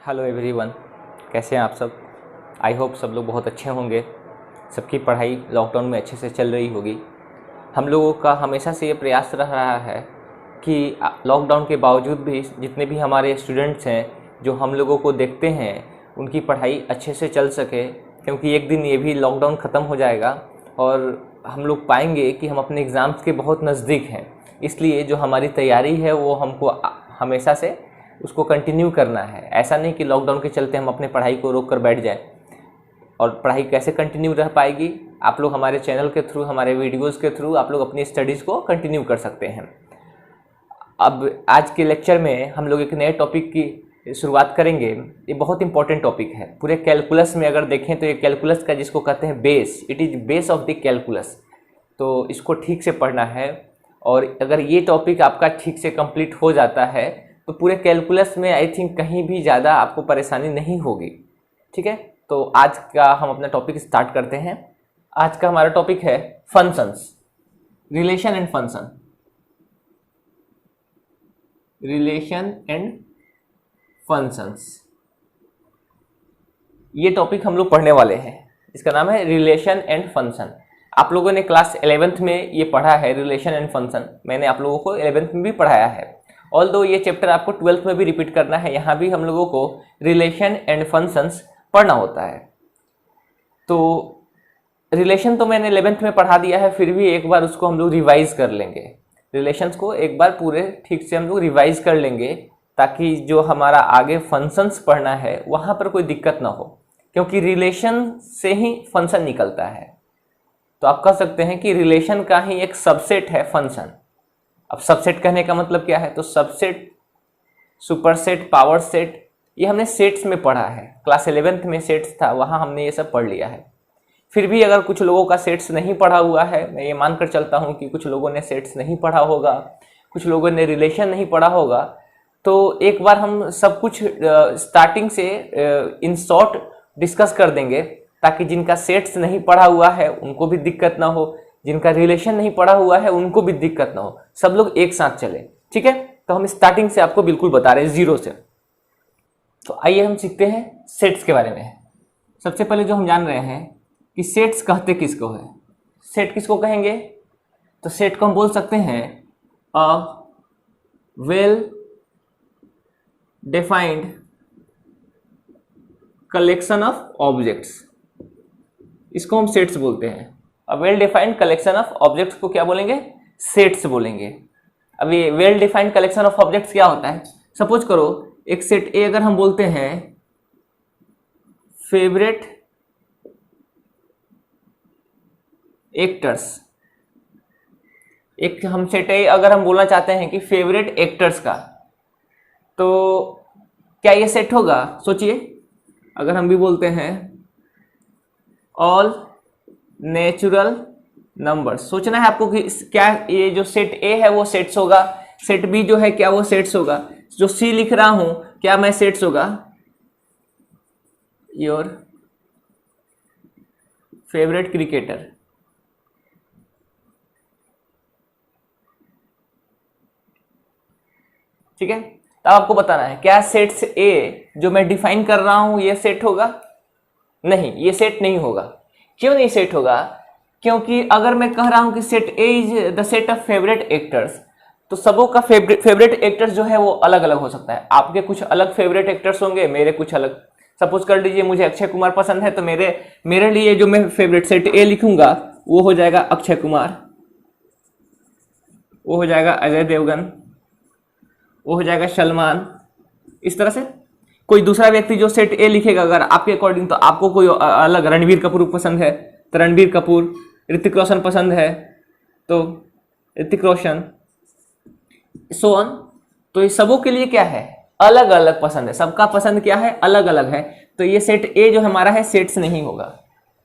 Hello everyone, कैसे हैं आप सब। आई होप सब लोग बहुत अच्छे होंगे। सबकी पढ़ाई लॉकडाउन में अच्छे से चल रही होगी। हम लोगों का हमेशा से ये प्रयास रहा है कि लॉकडाउन के बावजूद भी जितने भी हमारे स्टूडेंट्स हैं जो हम लोगों को देखते हैं उनकी पढ़ाई अच्छे से चल सके, क्योंकि एक दिन ये भी लॉकडाउन ख़त्म हो जाएगा और हम लोग पाएंगे कि हम अपने एग्ज़ाम्स के बहुत नज़दीक हैं। इसलिए जो हमारी तैयारी है वो हमको हमेशा से उसको कंटिन्यू करना है। ऐसा नहीं कि लॉकडाउन के चलते हम अपने पढ़ाई को रोक कर बैठ जाएं। और पढ़ाई कैसे कंटिन्यू रह पाएगी, आप लोग हमारे चैनल के थ्रू, हमारे वीडियोस के थ्रू आप लोग अपनी स्टडीज़ को कंटिन्यू कर सकते हैं। अब आज के लेक्चर में हम लोग एक नए टॉपिक की शुरुआत करेंगे। ये बहुत इंपॉर्टेंट टॉपिक है। पूरे कैलकुलस में अगर देखें तो ये कैलकुलस का जिसको कहते हैं base, it is base of the calculus. तो इसको ठीक से पढ़ना है और अगर ये टॉपिक आपका ठीक से कंप्लीट हो जाता है तो पूरे कैलकुलस में आई थिंक कहीं भी ज़्यादा आपको परेशानी नहीं होगी। ठीक है, तो आज का हम अपना टॉपिक स्टार्ट करते हैं। आज का हमारा टॉपिक है functions, relation and function. Relation and functions, ये टॉपिक हम लोग पढ़ने वाले हैं। इसका नाम है रिलेशन एंड फंक्शन। आप लोगों ने क्लास 11th में ये पढ़ा है रिलेशन एंड फंक्शन। मैंने आप लोगों को 11th में भी पढ़ाया है। ऑल्दो ये चैप्टर आपको 12th में भी रिपीट करना है। यहाँ भी हम लोगों को रिलेशन एंड फंक्शंस पढ़ना होता है। तो रिलेशन तो मैंने 11th में पढ़ा दिया है, फिर भी एक बार उसको हम लोग रिवाइज कर लेंगे। रिलेशंस को एक बार पूरे ठीक से हम लोग रिवाइज कर लेंगे ताकि जो हमारा आगे फंक्शंस पढ़ना है वहाँ पर कोई दिक्कत ना हो, क्योंकि रिलेशन से ही फंक्शन निकलता है। तो आप कह सकते हैं कि रिलेशन का ही एक सबसेट है फंक्शन। अब सबसेट कहने का मतलब क्या है, तो सबसेट, सुपरसेट, पावर सेट, ये हमने सेट्स में पढ़ा है। क्लास 11th में सेट्स था, वहाँ हमने ये सब पढ़ लिया है। फिर भी अगर कुछ लोगों का सेट्स नहीं पढ़ा हुआ है, मैं ये मानकर चलता हूँ कि कुछ लोगों ने सेट्स नहीं पढ़ा होगा, कुछ लोगों ने रिलेशन नहीं पढ़ा होगा, तो एक बार हम सब कुछ स्टार्टिंग से इन शॉर्ट डिस्कस कर देंगे ताकि जिनका सेट्स नहीं पढ़ा हुआ है उनको भी दिक्कत ना हो, जिनका रिलेशन नहीं पढ़ा हुआ है उनको भी दिक्कत ना हो, सब लोग एक साथ चले। ठीक है, तो हम स्टार्टिंग से आपको बिल्कुल बता रहे हैं, जीरो से। तो आइए हम सीखते हैं सेट्स के बारे में। सबसे पहले जो हम जान रहे हैं कि सेट्स कहते किसको है। सेट किसको कहेंगे, तो सेट को हम बोल सकते हैं अ well defined collection of objects. इसको हम सेट्स बोलते हैं। अब well defined collection of objects को क्या बोलेंगे, सेट्स बोलेंगे। अब ये well defined collection of objects क्या होता है, सपोज करो एक सेट ए अगर हम बोलते हैं फेवरेट एक्टर्स, एक हम सेट ए अगर हम बोलना चाहते हैं कि फेवरेट एक्टर्स का, तो क्या ये सेट होगा, सोचिए। अगर हम भी बोलते हैं ऑल नेचुरल नंबर्स, सोचना है आपको कि क्या ये जो सेट ए है वो सेट्स होगा, सेट बी जो है क्या वो सेट्स होगा, जो सी लिख रहा हूं क्या मैं सेट्स होगा, योर फेवरेट क्रिकेटर। ठीक है, तो आपको बताना है क्या सेट्स ए जो मैं डिफाइन कर रहा हूं ये सेट होगा, नहीं ये सेट नहीं होगा। क्यों नहीं सेट होगा, क्योंकि अगर मैं कह रहा हूं कि set A is the set of favourite actors, तो सबों का फेवरेट एक्टर्स जो है वो अलग अलग हो सकता है। आपके कुछ अलग फेवरेट एक्टर्स होंगे, मेरे कुछ अलग। सपोज कर लीजिए मुझे अक्षय कुमार पसंद है, तो मेरे लिए जो मैं फेवरेट सेट ए लिखूंगा वो हो जाएगा अक्षय कुमार, वो हो जाएगा अजय देवगन, वो हो जाएगा सलमान। इस तरह से कोई दूसरा व्यक्ति जो सेट ए लिखेगा अगर आपके अकॉर्डिंग, तो आपको कोई अलग, रणबीर कपूर पसंद है तो रणबीर कपूर, ऋतिक रोशन पसंद है तो ऋतिक रोशन, सो ऑन। तो ये सबों के लिए क्या है, अलग अलग पसंद है, सबका पसंद क्या है, अलग अलग है। तो ये सेट ए जो हमारा है सेट्स नहीं होगा।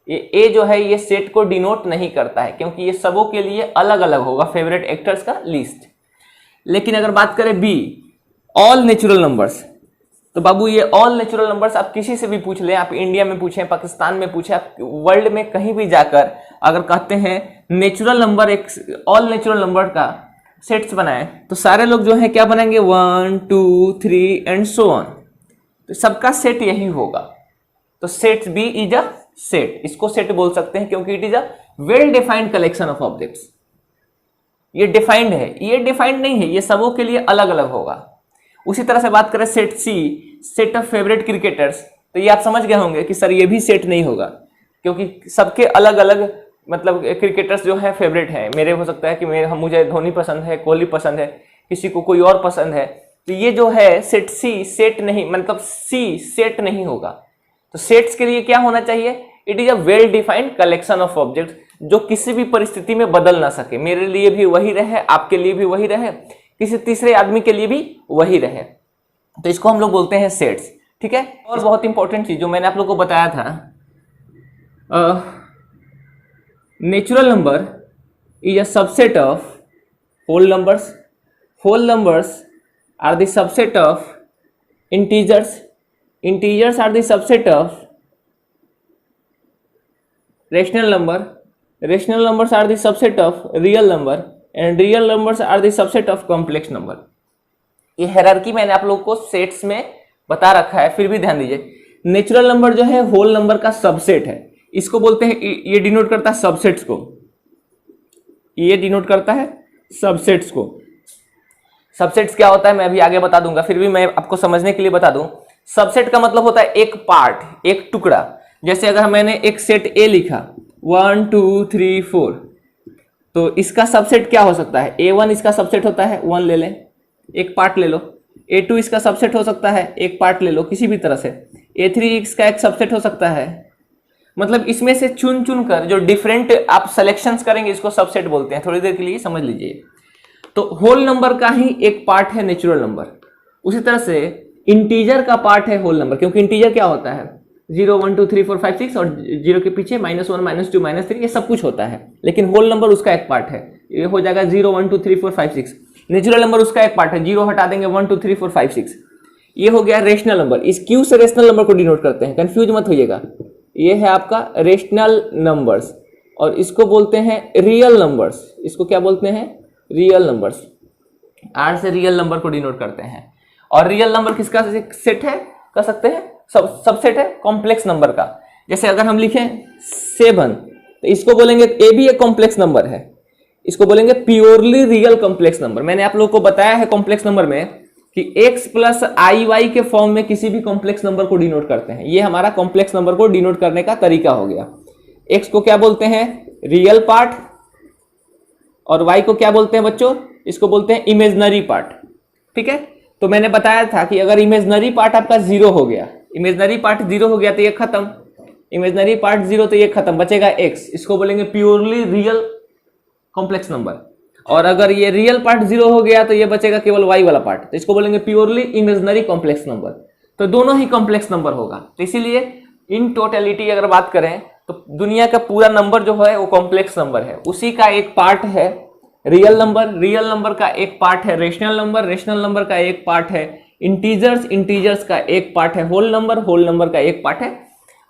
ये ए जो है ये सेट को डिनोट नहीं करता है, क्योंकि ये सबों के लिए अलग अलग होगा फेवरेट एक्टर्स का लिस्ट। लेकिन अगर बात करें बी, ऑल नेचुरल नंबर्स, तो बाबू ये ऑल नेचुरल नंबर्स आप किसी से भी पूछ लें, आप इंडिया में पूछें, पाकिस्तान में पूछें, आप वर्ल्ड में कहीं भी जाकर अगर कहते हैं नेचुरल नंबर, एक ऑल नेचुरल नंबर का सेट्स बनाएं, तो सारे लोग जो है क्या बनाएंगे, 1 2 3 एंड सो ऑन। तो सबका सेट यही होगा। तो set B is a set, इसको सेट बोल सकते हैं क्योंकि it is a well defined collection of objects. ये डिफाइंड है, ये डिफाइंड नहीं है, ये सबों के लिए अलग अलग होगा। उसी तरह से बात करें set C, set of favourite cricketers, तो ये आप समझ गए होंगे कि सर ये भी सेट नहीं होगा, क्योंकि सबके अलग अलग मतलब क्रिकेटर्स जो है फेवरेट है। मेरे हो सकता है कि मुझे धोनी पसंद है, कोहली पसंद है, किसी को कोई और पसंद है। तो ये जो है सेट सी सेट नहीं, मतलब सी सेट नहीं होगा। तो सेट्स के लिए क्या होना चाहिए? It is a well defined collection of objects जो किसी भी परिस्थिति में बदल ना सके। मेरे लिए भी वही रहे, आपके लिए भी वही रहे, किसी तीसरे आदमी के लिए भी वही रहे। तो इसको हम लोग बोलते हैं सेट्स। ठीक है। और बहुत इंपॉर्टेंट चीज जो मैंने आप लोग को बताया था, natural number is a subset of whole numbers. Whole numbers are the subset of integers. Integers are the subset of rational number. Rational numbers are the subset of real number and real numbers are the subset of complex number. ये hierarchy मैंने आप लोगों को sets में बता रखा है, फिर भी ध्यान दीजिए। नेचुरल नंबर जो है होल नंबर का सबसेट है, इसको बोलते हैं, ये डिनोट करता है सबसेट्स को, ये डिनोट करता है सबसेट्स को। सबसेट्स क्या होता है मैं अभी आगे बता दूंगा, फिर भी मैं आपको समझने के लिए बता दूं। सबसेट का मतलब होता है एक पार्ट, एक टुकड़ा। जैसे अगर मैंने एक सेट ए लिखा 1 2 3 4, तो इसका सबसेट क्या हो सकता है? A1 इसका सबसेट होता है, 1 ले लें, एक पार्ट ले लो। A2 इसका सबसेट हो सकता है, एक पार्ट ले लो किसी भी तरह से। A3 इसका एक सबसेट हो सकता है। मतलब इसमें से चुन चुन कर जो डिफरेंट आप सिलेक्शंस करेंगे इसको सबसेट बोलते हैं। थोड़ी देर के लिए समझ लीजिए। तो होल नंबर का ही एक पार्ट है नेचुरल नंबर। उसी तरह से इंटीजर का पार्ट है होल नंबर, क्योंकि इंटीजर क्या होता है? 0 1 2 3 4 5 6 और 0 के पीछे -1 -2 -3 ये सब कुछ होता है, लेकिन होल नंबर उसका एक पार्ट है। ये हो जाएगा 0 1 2 3 4 5 6। नेचुरल नंबर उसका एक पार्ट है, 0 हटा देंगे 1 2 3 4 5 6। ये हो गया रेशनल नंबर। इस क्यू से रेशनल नंबर को डिनोट करते हैं, कंफ्यूज मत होइएगा। ये है आपका रेशनल नंबर्स और इसको बोलते हैं रियल नंबर्स। इसको क्या बोलते हैं? Real numbers. आर से रियल नंबर को डिनोट करते हैं। और रियल नंबर किसका सेट है कह सकते हैं? सबसेट है कॉम्प्लेक्स नंबर का। जैसे अगर हम लिखें 7, तो इसको बोलेंगे ए भी एक कॉम्प्लेक्स नंबर है, इसको बोलेंगे प्योरली रियल कॉम्प्लेक्स नंबर। मैंने आप लोगों को बताया है कॉम्प्लेक्स नंबर में कि x प्लस आई वाई के फॉर्म में किसी भी कॉम्प्लेक्स नंबर को डिनोट करते हैं। ये हमारा कॉम्प्लेक्स नंबर को डिनोट करने का तरीका हो गया। x को क्या बोलते हैं? Real part. और y को क्या बोलते हैं बच्चों? इसको बोलते हैं इमेजनरी पार्ट। ठीक है। तो मैंने बताया था कि अगर इमेजनरी पार्ट आपका 0 हो गया, इमेजनरी पार्ट 0 हो गया तो ये खत्म, इमेजनरी पार्ट 0 तो ये खत्म, बचेगा x। इसको बोलेंगे प्योरली रियल कॉम्प्लेक्स नंबर। और अगर ये रियल पार्ट 0 हो गया तो ये बचेगा केवल y वाला पार्ट, तो इसको बोलेंगे प्योरली इमेजनरी कॉम्प्लेक्स नंबर। तो दोनों ही कॉम्प्लेक्स नंबर होगा। तो इसीलिए इन टोटलिटी अगर बात करें तो दुनिया का पूरा नंबर जो है वो कॉम्प्लेक्स नंबर है। उसी का एक पार्ट है रियल नंबर, रियल नंबर का एक पार्ट है रेशनल नंबर, रेशनल नंबर का एक पार्ट है इंटीजर्स, इंटीजर्स का एक पार्ट है होल नंबर, होल नंबर का एक पार्ट है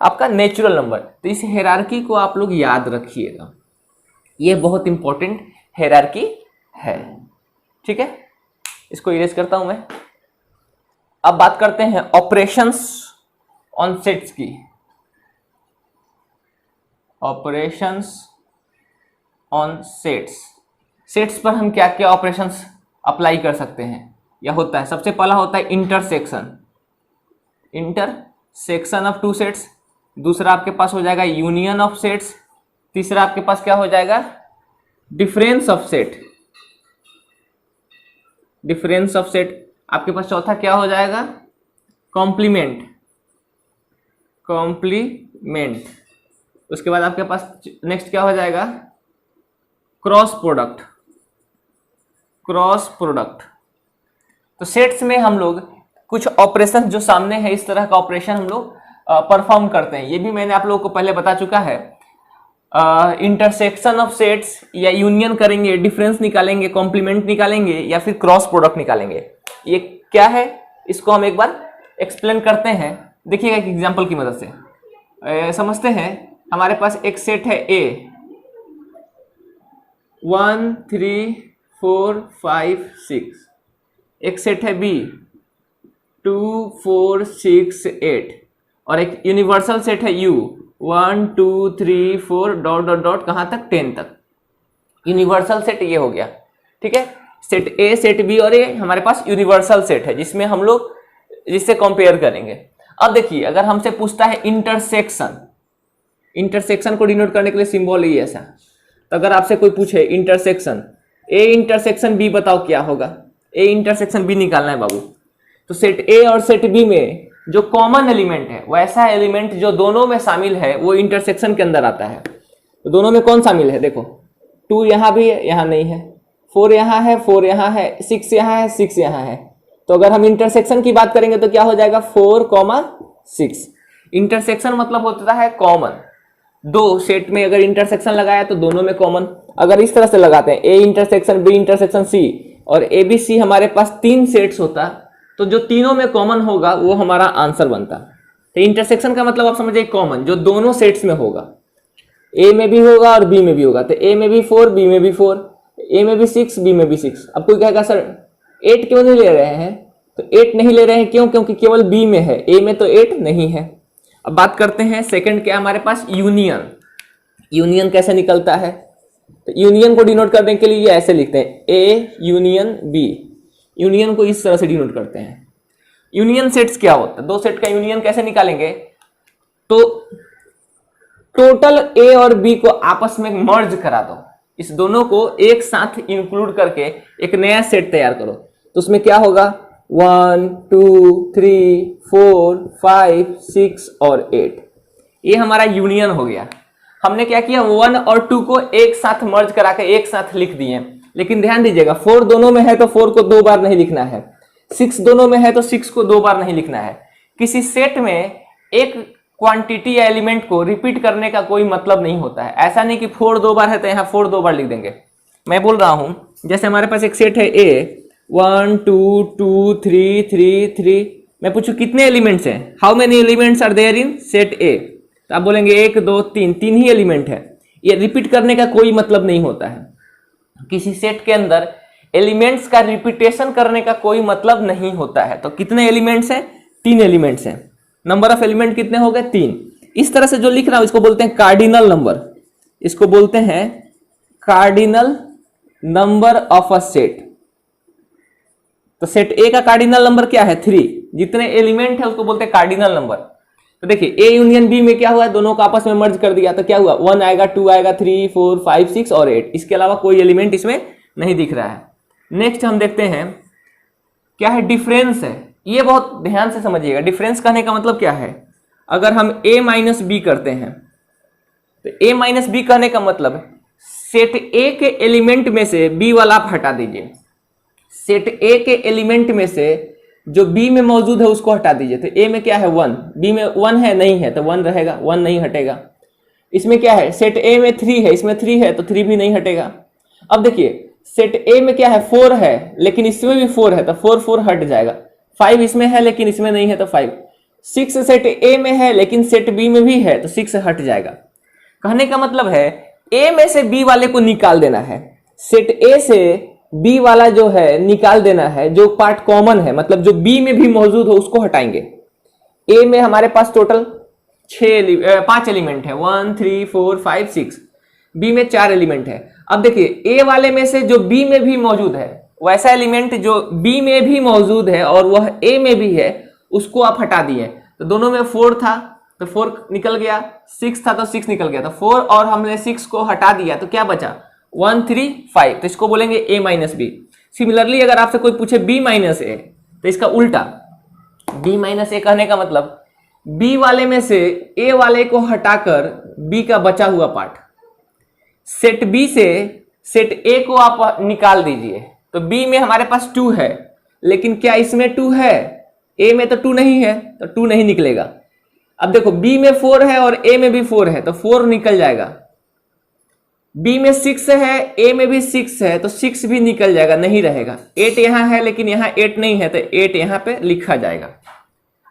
आपका नेचुरल नंबर। तो इस हायरार्की को आप लोग याद रखिएगा, ये बहुत इंपॉर्टेंट हायरार्की है। ठीक है। इसको इरेज करता हूं मैं। अब बात करते हैं ऑपरेशंस ऑन सेट्स की। ऑपरेशंस ऑन सेट्स, सेट्स पर हम क्या क्या ऑपरेशंस अप्लाई कर सकते हैं या होता है? सबसे पहला होता है intersection, intersection of two sets. दूसरा आपके पास हो जाएगा यूनियन ऑफ सेट्स। तीसरा आपके पास क्या हो जाएगा? Difference of set, difference of set. आपके पास चौथा क्या हो जाएगा? Complement, complement. उसके बाद आपके पास नेक्स्ट क्या हो जाएगा? Cross product, cross product. तो सेट्स में हम लोग कुछ ऑपरेशन जो सामने है इस तरह का ऑपरेशन हम लोग परफॉर्म करते हैं। ये भी मैंने आप लोगों को पहले बता चुका है। इंटरसेक्शन ऑफ सेट्स या यूनियन करेंगे, डिफरेंस निकालेंगे, कॉम्प्लीमेंट निकालेंगे या फिर क्रॉस प्रोडक्ट निकालेंगे। ये क्या है इसको हम एक बार एक्सप्लेन करते हैं। देखिएगा एक एग्जांपल की मदद से समझते हैं। हमारे पास एक सेट है A 1 3 4 5 6, एक सेट है B 2 4 6 8 और एक यूनिवर्सल सेट है U 1 2 3 4 डॉट डॉट डॉट कहाँ तक 10 तक। यूनिवर्सल सेट ये हो गया, ठीक है। सेट ए सेट बी और ये हमारे पास यूनिवर्सल सेट है जिसमें हम लोग जिससे कंपेयर करेंगे। अब देखिए अगर हमसे पूछता है इंटरसेक्शन, इंटरसेक्शन को डिनोट करने के लिए सिंबल ही ऐसा। तो अगर आपसे कोई पूछे इंटरसेक्शन ए इंटरसेक्शन बी बताओ क्या होगा, ए इंटरसेक्शन बी निकालना है बाबू। तो सेट ए और सेट बी में जो कॉमन एलिमेंट है वैसा एलिमेंट जो दोनों में शामिल है वो इंटरसेक्शन के अंदर आता है। तो दोनों में कौन शामिल है, देखो 2 यहाँ भी है, यहाँ नहीं है, 4 यहाँ है, 4 यहाँ है, 6 यहाँ है, 6 यहाँ है। तो अगर हम इंटरसेक्शन की बात करेंगे तो क्या हो जाएगा 4, 6। इंटरसेक्शन मतलब होता है कॉमन, दो सेट में अगर इंटरसेक्शन लगाया तो दोनों में कॉमन। अगर इस तरह से लगाते हैं A intersection B intersection C और ए बी सी हमारे पास 3 सेट्स होता तो जो तीनों में कॉमन होगा वो हमारा आंसर बनता। तो इंटरसेक्शन का मतलब आप समझिए कॉमन जो दोनों सेट्स में होगा, ए में भी होगा और बी में भी होगा। तो ए में भी 4 बी में भी 4, ए में भी 6 बी में भी 6। अब कोई कहेगा सर 8 क्यों नहीं ले रहे हैं, तो 8 नहीं ले रहे हैं क्यों, क्योंकि केवल बी में है, ए में तो 8 नहीं है। अब बात करते हैं सेकंड क्या हमारे पास यूनियन। यूनियन कैसे निकलता है, तो यूनियन को डिनोट करने के लिए ऐसे लिखते हैं ए यूनियन बी। यूनियन को इस तरह से डिनोट करते हैं। यूनियन सेट्स क्या होता है, दो सेट का यूनियन कैसे निकालेंगे, तो टोटल ए और बी को आपस में मर्ज करा दो, इस दोनों को एक साथ इंक्लूड करके एक नया सेट तैयार करो। तो उसमें क्या होगा 1 2 3 4 5 6 और 8, ये हमारा यूनियन हो गया। हमने क्या किया 1 और 2 को एक साथ मर्ज करा के एक साथ लिख दिए, लेकिन ध्यान दीजिएगा 4 दोनों में है तो 4 को 2 बार नहीं लिखना है, 6 दोनों में है तो 6 को 2 बार नहीं लिखना है। किसी सेट में एक क्वांटिटी या एलिमेंट को रिपीट करने का कोई मतलब नहीं होता है। ऐसा नहीं कि 4 2 बार है तो यहाँ 4 2 बार लिख देंगे। मैं बोल रहा हूं जैसे हमारे पास एक सेट है ए 1 2 2 3 3 3, मैं पूछूं कितने एलिमेंट्स हैं, how many elements are there in set A, तो आप बोलेंगे 1 2 3, 3 ही एलिमेंट है। ये रिपीट करने का कोई मतलब नहीं होता है। किसी सेट के अंदर एलिमेंट्स का रिपीटेशन करने का कोई मतलब नहीं होता है। तो कितने एलिमेंट्स हैं, 3 एलिमेंट्स हैं। नंबर ऑफ एलिमेंट कितने हो गए 3। इस तरह से जो लिख रहा हूं इसको बोलते हैं कार्डिनल नंबर, इसको बोलते हैं cardinal number of a set. तो सेट ए का कार्डिनल नंबर क्या है 3, जितने एलिमेंट है उसको बोलते हैं कार्डिनल नंबर। तो देखिए ए यूनियन बी में क्या हुआ, दोनों को आपस में मर्ज कर दिया, तो क्या हुआ 1 आएगा 2 आएगा 3 4 5 6 और 8, इसके अलावा कोई एलिमेंट इसमें नहीं दिख रहा है। नेक्स्ट हम देखते हैं क्या है डिफरेंस है। ये बहुत ध्यान से समझिएगा, डिफरेंस कहने का मतलब क्या है। अगर हम a माइनस बी करते हैं तो a माइनस बी कहने का मतलब सेट a के एलिमेंट में से b वाला आप हटा दीजिए, सेट a के एलिमेंट में से जो b में मौजूद है उसको हटा दीजिए। तो a में क्या है 1, b में 1 है नहीं है तो 1 रहेगा, 1 नहीं हटेगा। इसमें क्या है सेट a में 3 है, इसमें 3 है तो 3 भी नहीं हटेगा। अब देखिए सेट a में क्या है 4 है लेकिन इसमें भी 4 है तो 4 4 हट जाएगा। 5 इसमें है लेकिन इसमें नहीं है तो 5। 6 सेट A में है लेकिन सेट B में भी है तो 6 हट जाएगा। कहने का मतलब है A में से B वाले को निकाल देना है, सेट A से B वाला जो है निकाल देना है, जो पार्ट कॉमन है मतलब जो B में भी मौजूद हो उसको हटाएंगे। A में हमारे पास टोटल 5 एलिमेंट है 1 3 4 5 6, B में 4 एलिमेंट है। अब देखिए A वाले में से जो B में भी मौजूद है वैसा एलिमेंट जो B में भी मौजूद है और वह A में भी है उसको आप हटा दिए। तो दोनों में 4 था तो 4 निकल गया, 6 था तो 6 निकल गया, तो 4 और हमने 6 को हटा दिया तो क्या बचा 1 3 5, तो इसको बोलेंगे A माइनस बी। सिमिलरली अगर आपसे कोई पूछे B माइनस ए तो इसका उल्टा B माइनस ए कहने का मतलब B वाले में से A वाले को हटाकर B का बचा हुआ पार्ट, सेट B से सेट A को आप निकाल दीजिए। तो B में हमारे पास 2 है लेकिन क्या इसमें 2 है, A में तो 2 नहीं है तो 2 नहीं निकलेगा। अब देखो B में 4 है और A में भी 4 है तो 4 निकल जाएगा। B में 6 है A में भी 6 है तो 6 भी निकल जाएगा, नहीं रहेगा। 8 यहाँ है लेकिन यहाँ 8 नहीं है तो 8 यहाँ पे लिखा जाएगा।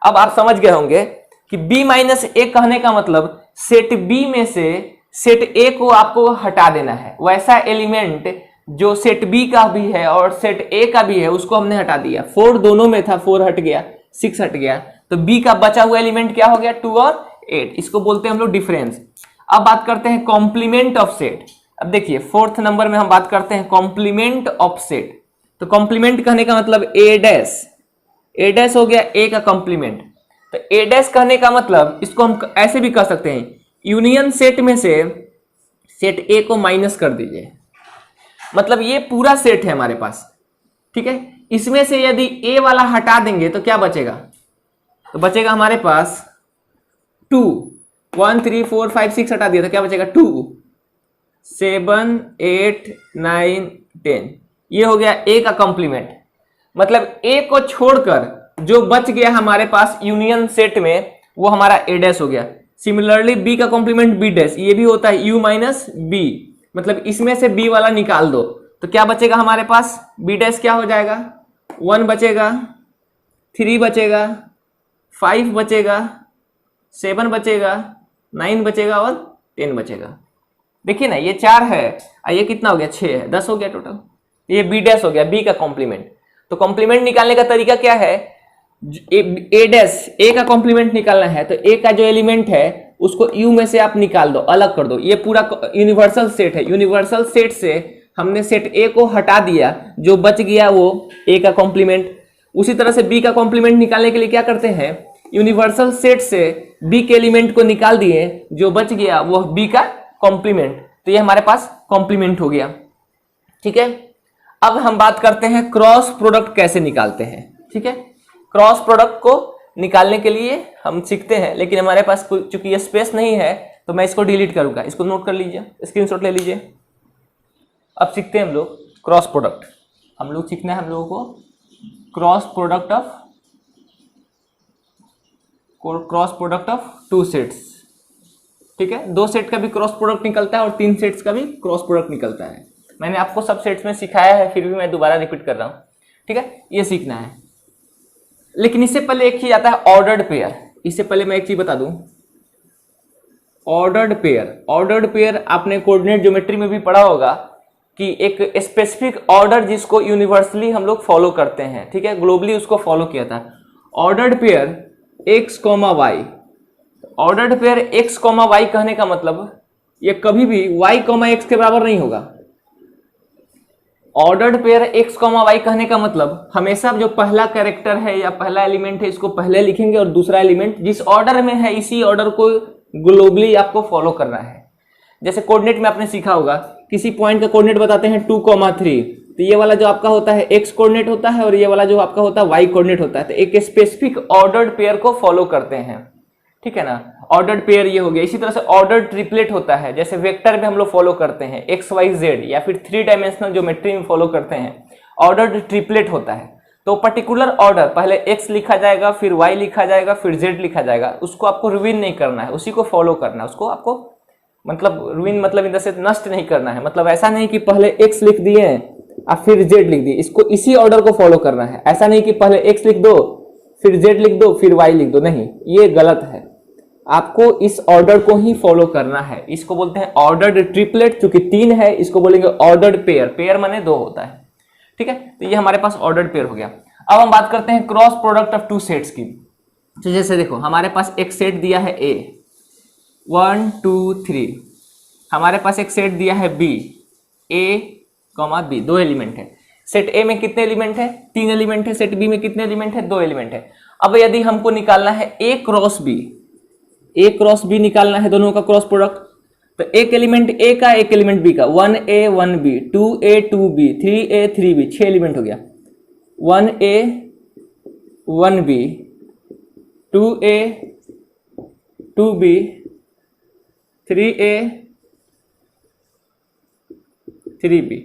अब आप समझ गए होंगे कि B माइनस ए कहने का मतलब सेट B में से सेट A को आपको हटा देना है। वैसा एलिमेंट जो सेट B का भी है और सेट A का भी है उसको हमने हटा दिया। 4 दोनों में था 4 हट गया, 6 हट गया, तो बी का बचा हुआ एलिमेंट क्या हो गया 2 और 8, इसको बोलते हैं हम लोग डिफरेंस। अब बात करते हैं कॉम्प्लीमेंट ऑफ सेट। अब देखिए 4th नंबर में हम बात करते हैं कॉम्प्लीमेंट ऑफ सेट। तो कॉम्प्लीमेंट कहने का मतलब ए डैश हो गया ए का कॉम्प्लीमेंट। तो ए डैश कहने का मतलब इसको हम ऐसे भी कह सकते हैं, यूनियन सेट में से सेट ए को माइनस कर दीजिए, मतलब ये पूरा सेट है हमारे पास, ठीक है। इसमें से यदि ए वाला हटा देंगे तो क्या बचेगा, तो बचेगा हमारे पास 2, 1 3 4 5 6 हटा दिया तो क्या बचेगा 2 7 8 9 10, ये हो गया ए का कॉम्प्लीमेंट। मतलब ए को छोड़कर जो बच गया हमारे पास यूनियन सेट में वो हमारा ए डैश हो गया। सिमिलरली बी का कॉम्प्लीमेंट बी डैश, ये भी होता है यू माइनस बी, मतलब इसमें से बी वाला निकाल दो तो क्या बचेगा हमारे पास, बी डैश क्या हो जाएगा 1 बचेगा, 3 बचेगा, 5 बचेगा, 7 बचेगा, 9 बचेगा और 10 बचेगा। देखिए ना ये 4 है, ये कितना हो गया 6 है, 10 हो गया टोटल। ये बी डैश हो गया बी का कॉम्प्लीमेंट। तो कॉम्प्लीमेंट निकालने का तरीका क्या है, ए डैश ए का कॉम्प्लीमेंट निकालना है तो ए का जो एलिमेंट है उसको यू में से आप निकाल दो, अलग कर दो। ये पूरा यूनिवर्सल सेट है, यूनिवर्सल सेट से हमने सेट ए को हटा दिया, जो बच गया वो ए का कॉम्प्लीमेंट। उसी तरह से बी का कॉम्प्लीमेंट निकालने के लिए क्या करते हैं, यूनिवर्सल सेट से बी के एलिमेंट को निकाल दिए, जो बच गया वो बी का कॉम्प्लीमेंट, तो ये हमारे पास कॉम्प्लीमेंट हो गया, ठीक है। अब हम बात करते हैं क्रॉस प्रोडक्ट कैसे निकालते हैं, ठीक है। क्रॉस प्रोडक्ट को निकालने के लिए हम सीखते हैं, लेकिन हमारे पास चूंकि ये स्पेस नहीं है तो मैं इसको डिलीट करूंगा, इसको नोट कर लीजिए, स्क्रीनशॉट ले लीजिए। अब सीखते हैं हम लोग क्रॉस प्रोडक्ट। हम लोग सीखना है हम लोगों को क्रॉस प्रोडक्ट ऑफ 2 सेट्स, ठीक है। 2 सेट का भी क्रॉस प्रोडक्ट निकलता है और 3 सेट्स का भी क्रॉस प्रोडक्ट निकलता है। मैंने आपको सब सेट्स में सिखाया है, फिर भी मैं दोबारा रिपीट कर रहा हूं, ठीक है। ये सीखना है, लेकिन इससे पहले एक चीज आता है ऑर्डर्ड पेयर। इससे पहले मैं एक चीज बता दूं, ऑर्डर्ड पेयर आपने कोऑर्डिनेट ज्योमेट्री में भी पढ़ा होगा कि एक स्पेसिफिक ऑर्डर जिसको यूनिवर्सली हम लोग फॉलो करते हैं, ठीक है, ग्लोबली उसको फॉलो किया था। Ordered pair x, y, ordered pair x, y कहने का मतलब ये कभी भी y, x के बराबर नहीं होगा। ऑर्डर्ड पेयर x, y कहने का मतलब हमेशा जो पहला कैरेक्टर है या पहला एलिमेंट है इसको पहले लिखेंगे और दूसरा एलिमेंट जिस ऑर्डर में है इसी ऑर्डर को ग्लोबली आपको फॉलो करना है। जैसे कोऑर्डिनेट में आपने सीखा होगा, किसी पॉइंट का कोऑर्डिनेट बताते हैं 2,3, तो ये वाला जो आपका होता है x कोऑर्डिनेट होता है और ये वाला जो आपका होता है y कोऑर्डिनेट होता है, तो एक स्पेसिफिक ऑर्डर्ड पेयर को फॉलो करते हैं, ठीक है ना। ऑर्डर्ड पेयर ये हो गया। इसी तरह से ऑर्डर्ड ट्रिपलेट होता है, जैसे वेक्टर में हम लोग फॉलो करते हैं x, y, z, या फिर 3 डायमेंशनल ज्योमेट्री में फॉलो करते हैं, ऑर्डर्ड ट्रिपलेट होता है। तो पर्टिकुलर ऑर्डर पहले x लिखा जाएगा, फिर y लिखा जाएगा, फिर z लिखा जाएगा, उसको आपको रुइन नहीं करना है, उसी को फॉलो करना है। उसको आपको मतलब रुइन मतलब इधर से नष्ट नहीं करना है, मतलब ऐसा नहीं कि पहले x लिख दिए और फिर z लिख दिए, इसको इसी ऑर्डर को फॉलो करना है। ऐसा नहीं कि पहले x लिख दो फिर z लिख दो फिर y लिख दो, नहीं, ये गलत है। आपको इस ऑर्डर को ही फॉलो करना है। इसको बोलते हैं ऑर्डर्ड ट्रिपलेट, चूंकि 3 है इसको बोलेंगे ऑर्डर्ड पेयर, पेयर माने 2 होता है, ठीक है। तो ये हमारे पास ऑर्डर्ड पेयर हो गया। अब हम बात करते हैं क्रॉस प्रोडक्ट ऑफ 2 सेट्स की। तो जैसे देखो हमारे पास एक सेट दिया है A 1 2 3, हमारे पास एक सेट दिया है B A, B, 2 एलिमेंट है। सेट A में कितने एलिमेंट है, 3 एलिमेंट है। सेट B में कितने एलिमेंट है, 2 एलिमेंट है। अब यदि हमको निकालना है A क्रॉस B निकालना है, दोनों का क्रॉस प्रोडक्ट, तो एक एलिमेंट A का एक एलिमेंट B का, 1A 1B 2A 2B 3A 3B, 6 element हो गया। 1A 1B 2A 2B 3A 3B,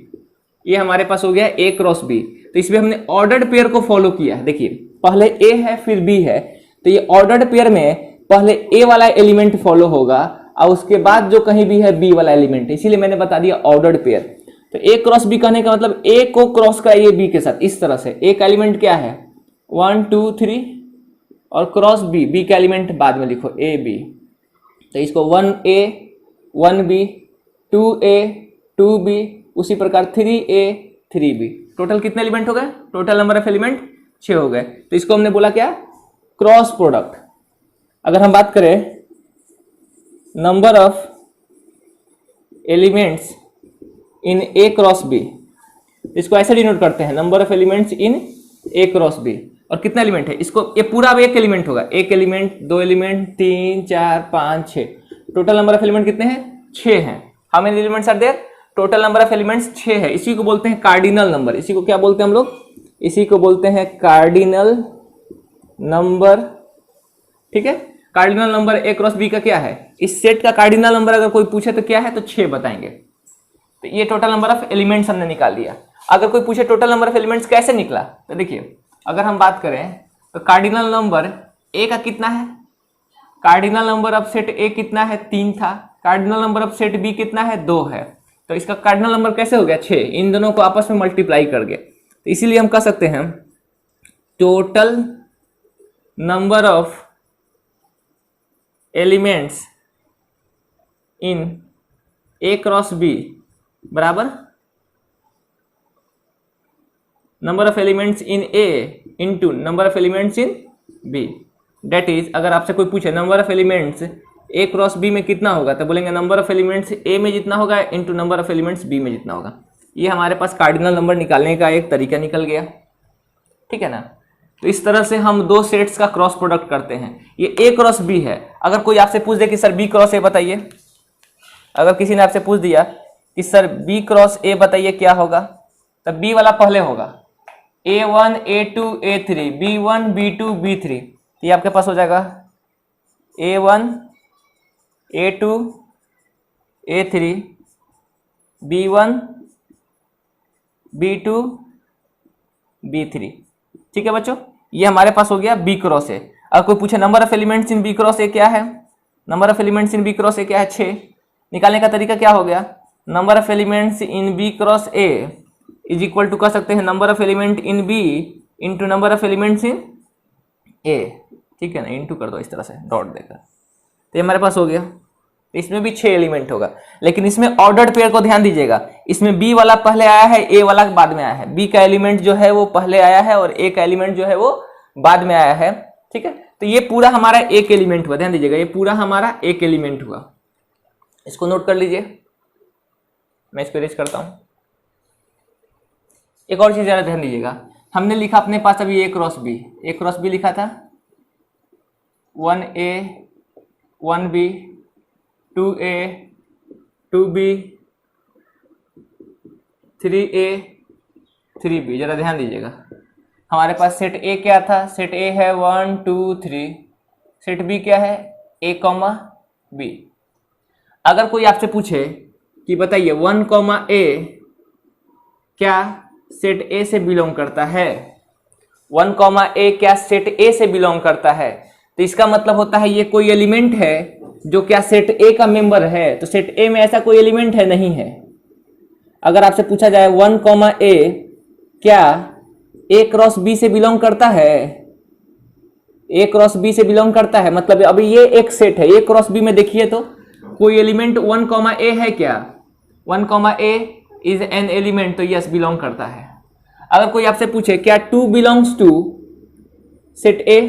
ये हमारे पास हो गया A क्रॉस B। तो इसमें हमने ऑर्डर्ड पेयर को फॉलो किया है। देखिए पहले A है फिर B है, तो ये ऑर्डर्ड पेयर में पहले A वाला एलिमेंट फॉलो होगा और उसके बाद जो कहीं भी है B वाला एलिमेंट है, इसीलिए मैंने बता दिया ऑर्डर्ड पेयर। तो A क्रॉस B कहने का मतलब A को क्रॉस कराइए B के साथ, इस तरह से। A का एलिमेंट क्या है 1 2 3 और क्रॉस B का एलिमेंट बाद में लिखो A B, तो इसको 1A 1B 2A 2B, उसी प्रकार 3A 3B। टोटल कितने एलिमेंट हो गए, टोटल नंबर ऑफ एलिमेंट 6 हो गए। तो इसको हमने बोला क्या, क्रॉस प्रोडक्ट, अगर हम बात करें number of elements in A cross B, इसको ऐसे डिनोट करते हैं number of elements in A cross B. और कितना एलिमेंट है इसको, ये पूरा अब एक एलिमेंट होगा, एक एलिमेंट, दो element, 3 4 5 6, total number of element कितने हैं? 6 हैं। How many elements are there? Total number of elements 6 है। इसी को बोलते हैं कार्डिनल नंबर। इसी को क्या बोलते हैं हम लोग? इसी को बोलते हैं कार्डिनल नंबर। ठीक है, cardinal number A cross B का क्या है? इस सेट का कार्डिनल नंबर अगर कोई पूछे तो क्या है? तो 6 बताएंगे। तो ये टोटल नंबर ऑफ एलिमेंट्स हमने निकाल लिया। अगर कोई पूछे टोटल नंबर ऑफ एलिमेंट्स कैसे निकला, तो देखिए अगर हम बात करें तो कार्डिनल नंबर ए का कितना है? Cardinal number of set A कितना है? 3 था। Cardinal number of set B कितना है? 2 है। तो इसका कार्डिनल नंबर कैसे हो गया? 6। इन दोनों को आपस में मल्टीप्लाई कर गए। तो इसीलिए हम कह सकते हैं total number of elements in A cross B बराबर number of elements in A into number of elements in B. That is, अगर आपसे कोई पूछे number of elements A cross B में कितना होगा, तो बोलेंगे नंबर ऑफ एलिमेंट्स ए में जितना होगा into number of elements B में जितना होगा। ये हमारे पास कार्डिनल नंबर निकालने का एक तरीका निकल गया। ठीक है ना। तो इस तरह से हम दो सेट्स का क्रॉस प्रोडक्ट करते हैं। ये ए क्रॉस बी है। अगर कोई आपसे पूछ दे कि सर बी क्रॉस ए बताइए, अगर किसी ने आपसे पूछ दिया कि सर बी क्रॉस ए बताइए क्या होगा, तब बी वाला पहले होगा A1 A2 A3 B1 B2 B3। ये आपके पास हो जाएगा A1 A2 A3 B1 B2 B3। ठीक है बच्चों, ये हमारे पास हो गया बी क्रॉस ए। अगर कोई पूछे number of elements in B cross A क्या है, number of elements in B cross A क्या है? 6। निकालने का तरीका क्या हो गया? Number of elements in B cross A is equal to कह सकते हैं number of element in B into number of elements in A. ठीक है ना, इंटू कर दो इस तरह से डॉट देकर। तो ये हमारे पास हो गया। इसमें भी 6 एलिमेंट होगा, लेकिन इसमें ऑर्डर्ड पेयर को ध्यान दीजिएगा। इसमें बी वाला पहले आया है, ए वाला बाद में आया है। बी का एलिमेंट जो है वो पहले आया है और ए का एलिमेंट जो है वो बाद में आया है। ठीक है, तो ये पूरा हमारा एक एलिमेंट हुआ। ध्यान दीजिएगा, ये पूरा हमारा एक एलिमेंट हुआ। इसको नोट कर लीजिए, मैं इसको इरेज करता हूं। एक और चीज जरा ध्यान दीजिएगा, हमने लिखा अपने पास अभी ए क्रॉस बी लिखा था। 1A 1B 2A 2B 3A 3B। जरा ध्यान दीजिएगा, हमारे पास सेट ए क्या था? सेट ए है 1 2 3। सेट बी क्या है? A, B। अगर कोई आपसे पूछे कि बताइए 1, A क्या सेट ए से बिलोंग करता है, 1, A क्या सेट ए से बिलोंग करता है, तो इसका मतलब होता है ये कोई एलिमेंट है जो क्या सेट ए का मेंबर है। तो सेट ए में ऐसा कोई एलिमेंट है? नहीं है। अगर आपसे पूछा जाए 1, A क्या ए क्रॉस बी से बिलोंग करता है, ए क्रॉस बी से बिलोंग करता है, मतलब अभी ये एक सेट है। ए क्रॉस बी में देखिए तो कोई एलिमेंट 1, A है क्या? 1, A इज एन एलिमेंट, तो यस बिलोंग करता है। अगर कोई आपसे पूछे क्या 2 बिलोंग्स टू सेट ए,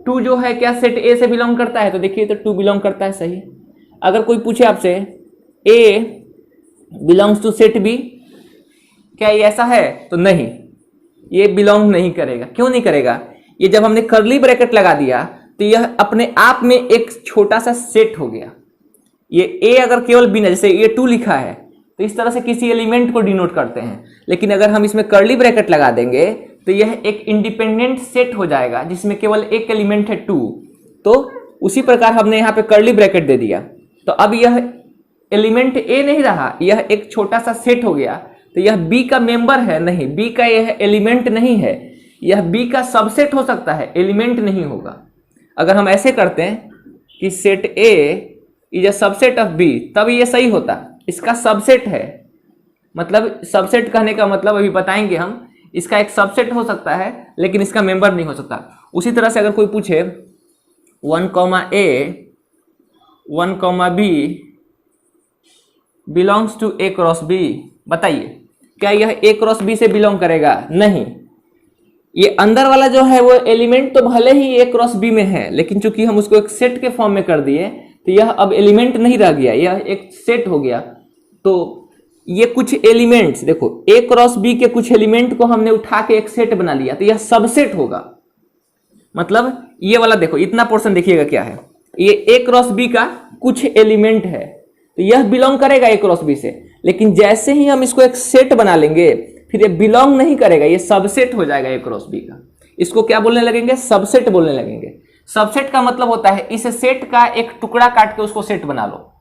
2 जो है क्या सेट ए से बिलोंग करता है, तो देखिए तो 2 बिलोंग करता है, सही। अगर कोई पूछे आपसे ए बिलोंग्स टू सेट बी, क्या ये ऐसा है? तो नहीं, ये बिलोंग नहीं करेगा। क्यों नहीं करेगा? ये जब हमने कर्ली ब्रैकेट लगा दिया तो यह अपने आप में एक छोटा सा सेट हो गया। ये ए अगर केवल बिना, जैसे ये 2 लिखा है, तो इस तरह से किसी एलिमेंट को डिनोट करते हैं। लेकिन अगर हम इसमें कर्ली ब्रैकेट लगा देंगे तो यह एक इंडिपेंडेंट सेट हो जाएगा जिसमें केवल एक एलिमेंट है 2। तो उसी प्रकार हमने यहाँ पे कर्ली ब्रैकेट दे दिया, तो अब यह एलिमेंट ए नहीं रहा, यह एक छोटा सा सेट हो गया। तो यह बी का मेंबर है? नहीं, बी का यह एलिमेंट नहीं है। यह बी का सबसेट हो सकता है, एलिमेंट नहीं होगा। अगर हम ऐसे करते हैं कि set A is a subset of B, तब ये सही होता। इसका सबसेट है, मतलब सबसेट कहने का मतलब अभी बताएंगे हम। इसका एक सबसेट हो सकता है लेकिन इसका मेंबर नहीं हो सकता। उसी तरह से अगर कोई पूछे 1, B belongs to A cross B, बताइए क्या यह ए क्रॉस बी से बिलोंग करेगा? नहीं। ये अंदर वाला जो है वो एलिमेंट तो भले ही ए क्रॉस बी में है, लेकिन चूंकि हम उसको एक सेट के फॉर्म में कर दिए तो यह अब एलिमेंट नहीं रह गया, यह एक सेट हो गया। तो ये कुछ एलिमेंट्स देखो, ए क्रॉस बी के कुछ एलिमेंट को हमने उठा के एक सेट बना लिया, तो यह सबसेट होगा। मतलब ये वाला देखो, इतना पोर्शन देखिएगा क्या है, ये ए क्रॉस बी का कुछ एलिमेंट है, तो यह बिलोंग करेगा ए क्रॉस बी से। लेकिन जैसे ही हम इसको एक सेट बना लेंगे फिर ये बिलोंग नहीं करेगा, ये सबसेट हो जाएगा ए क्रॉस बी का। इसको क्या बोलने लगेंगे? सबसेट बोलने लगेंगे। सबसेट का मतलब होता है इस सेट का एक टुकड़ा काट के उसको सेट बना लो,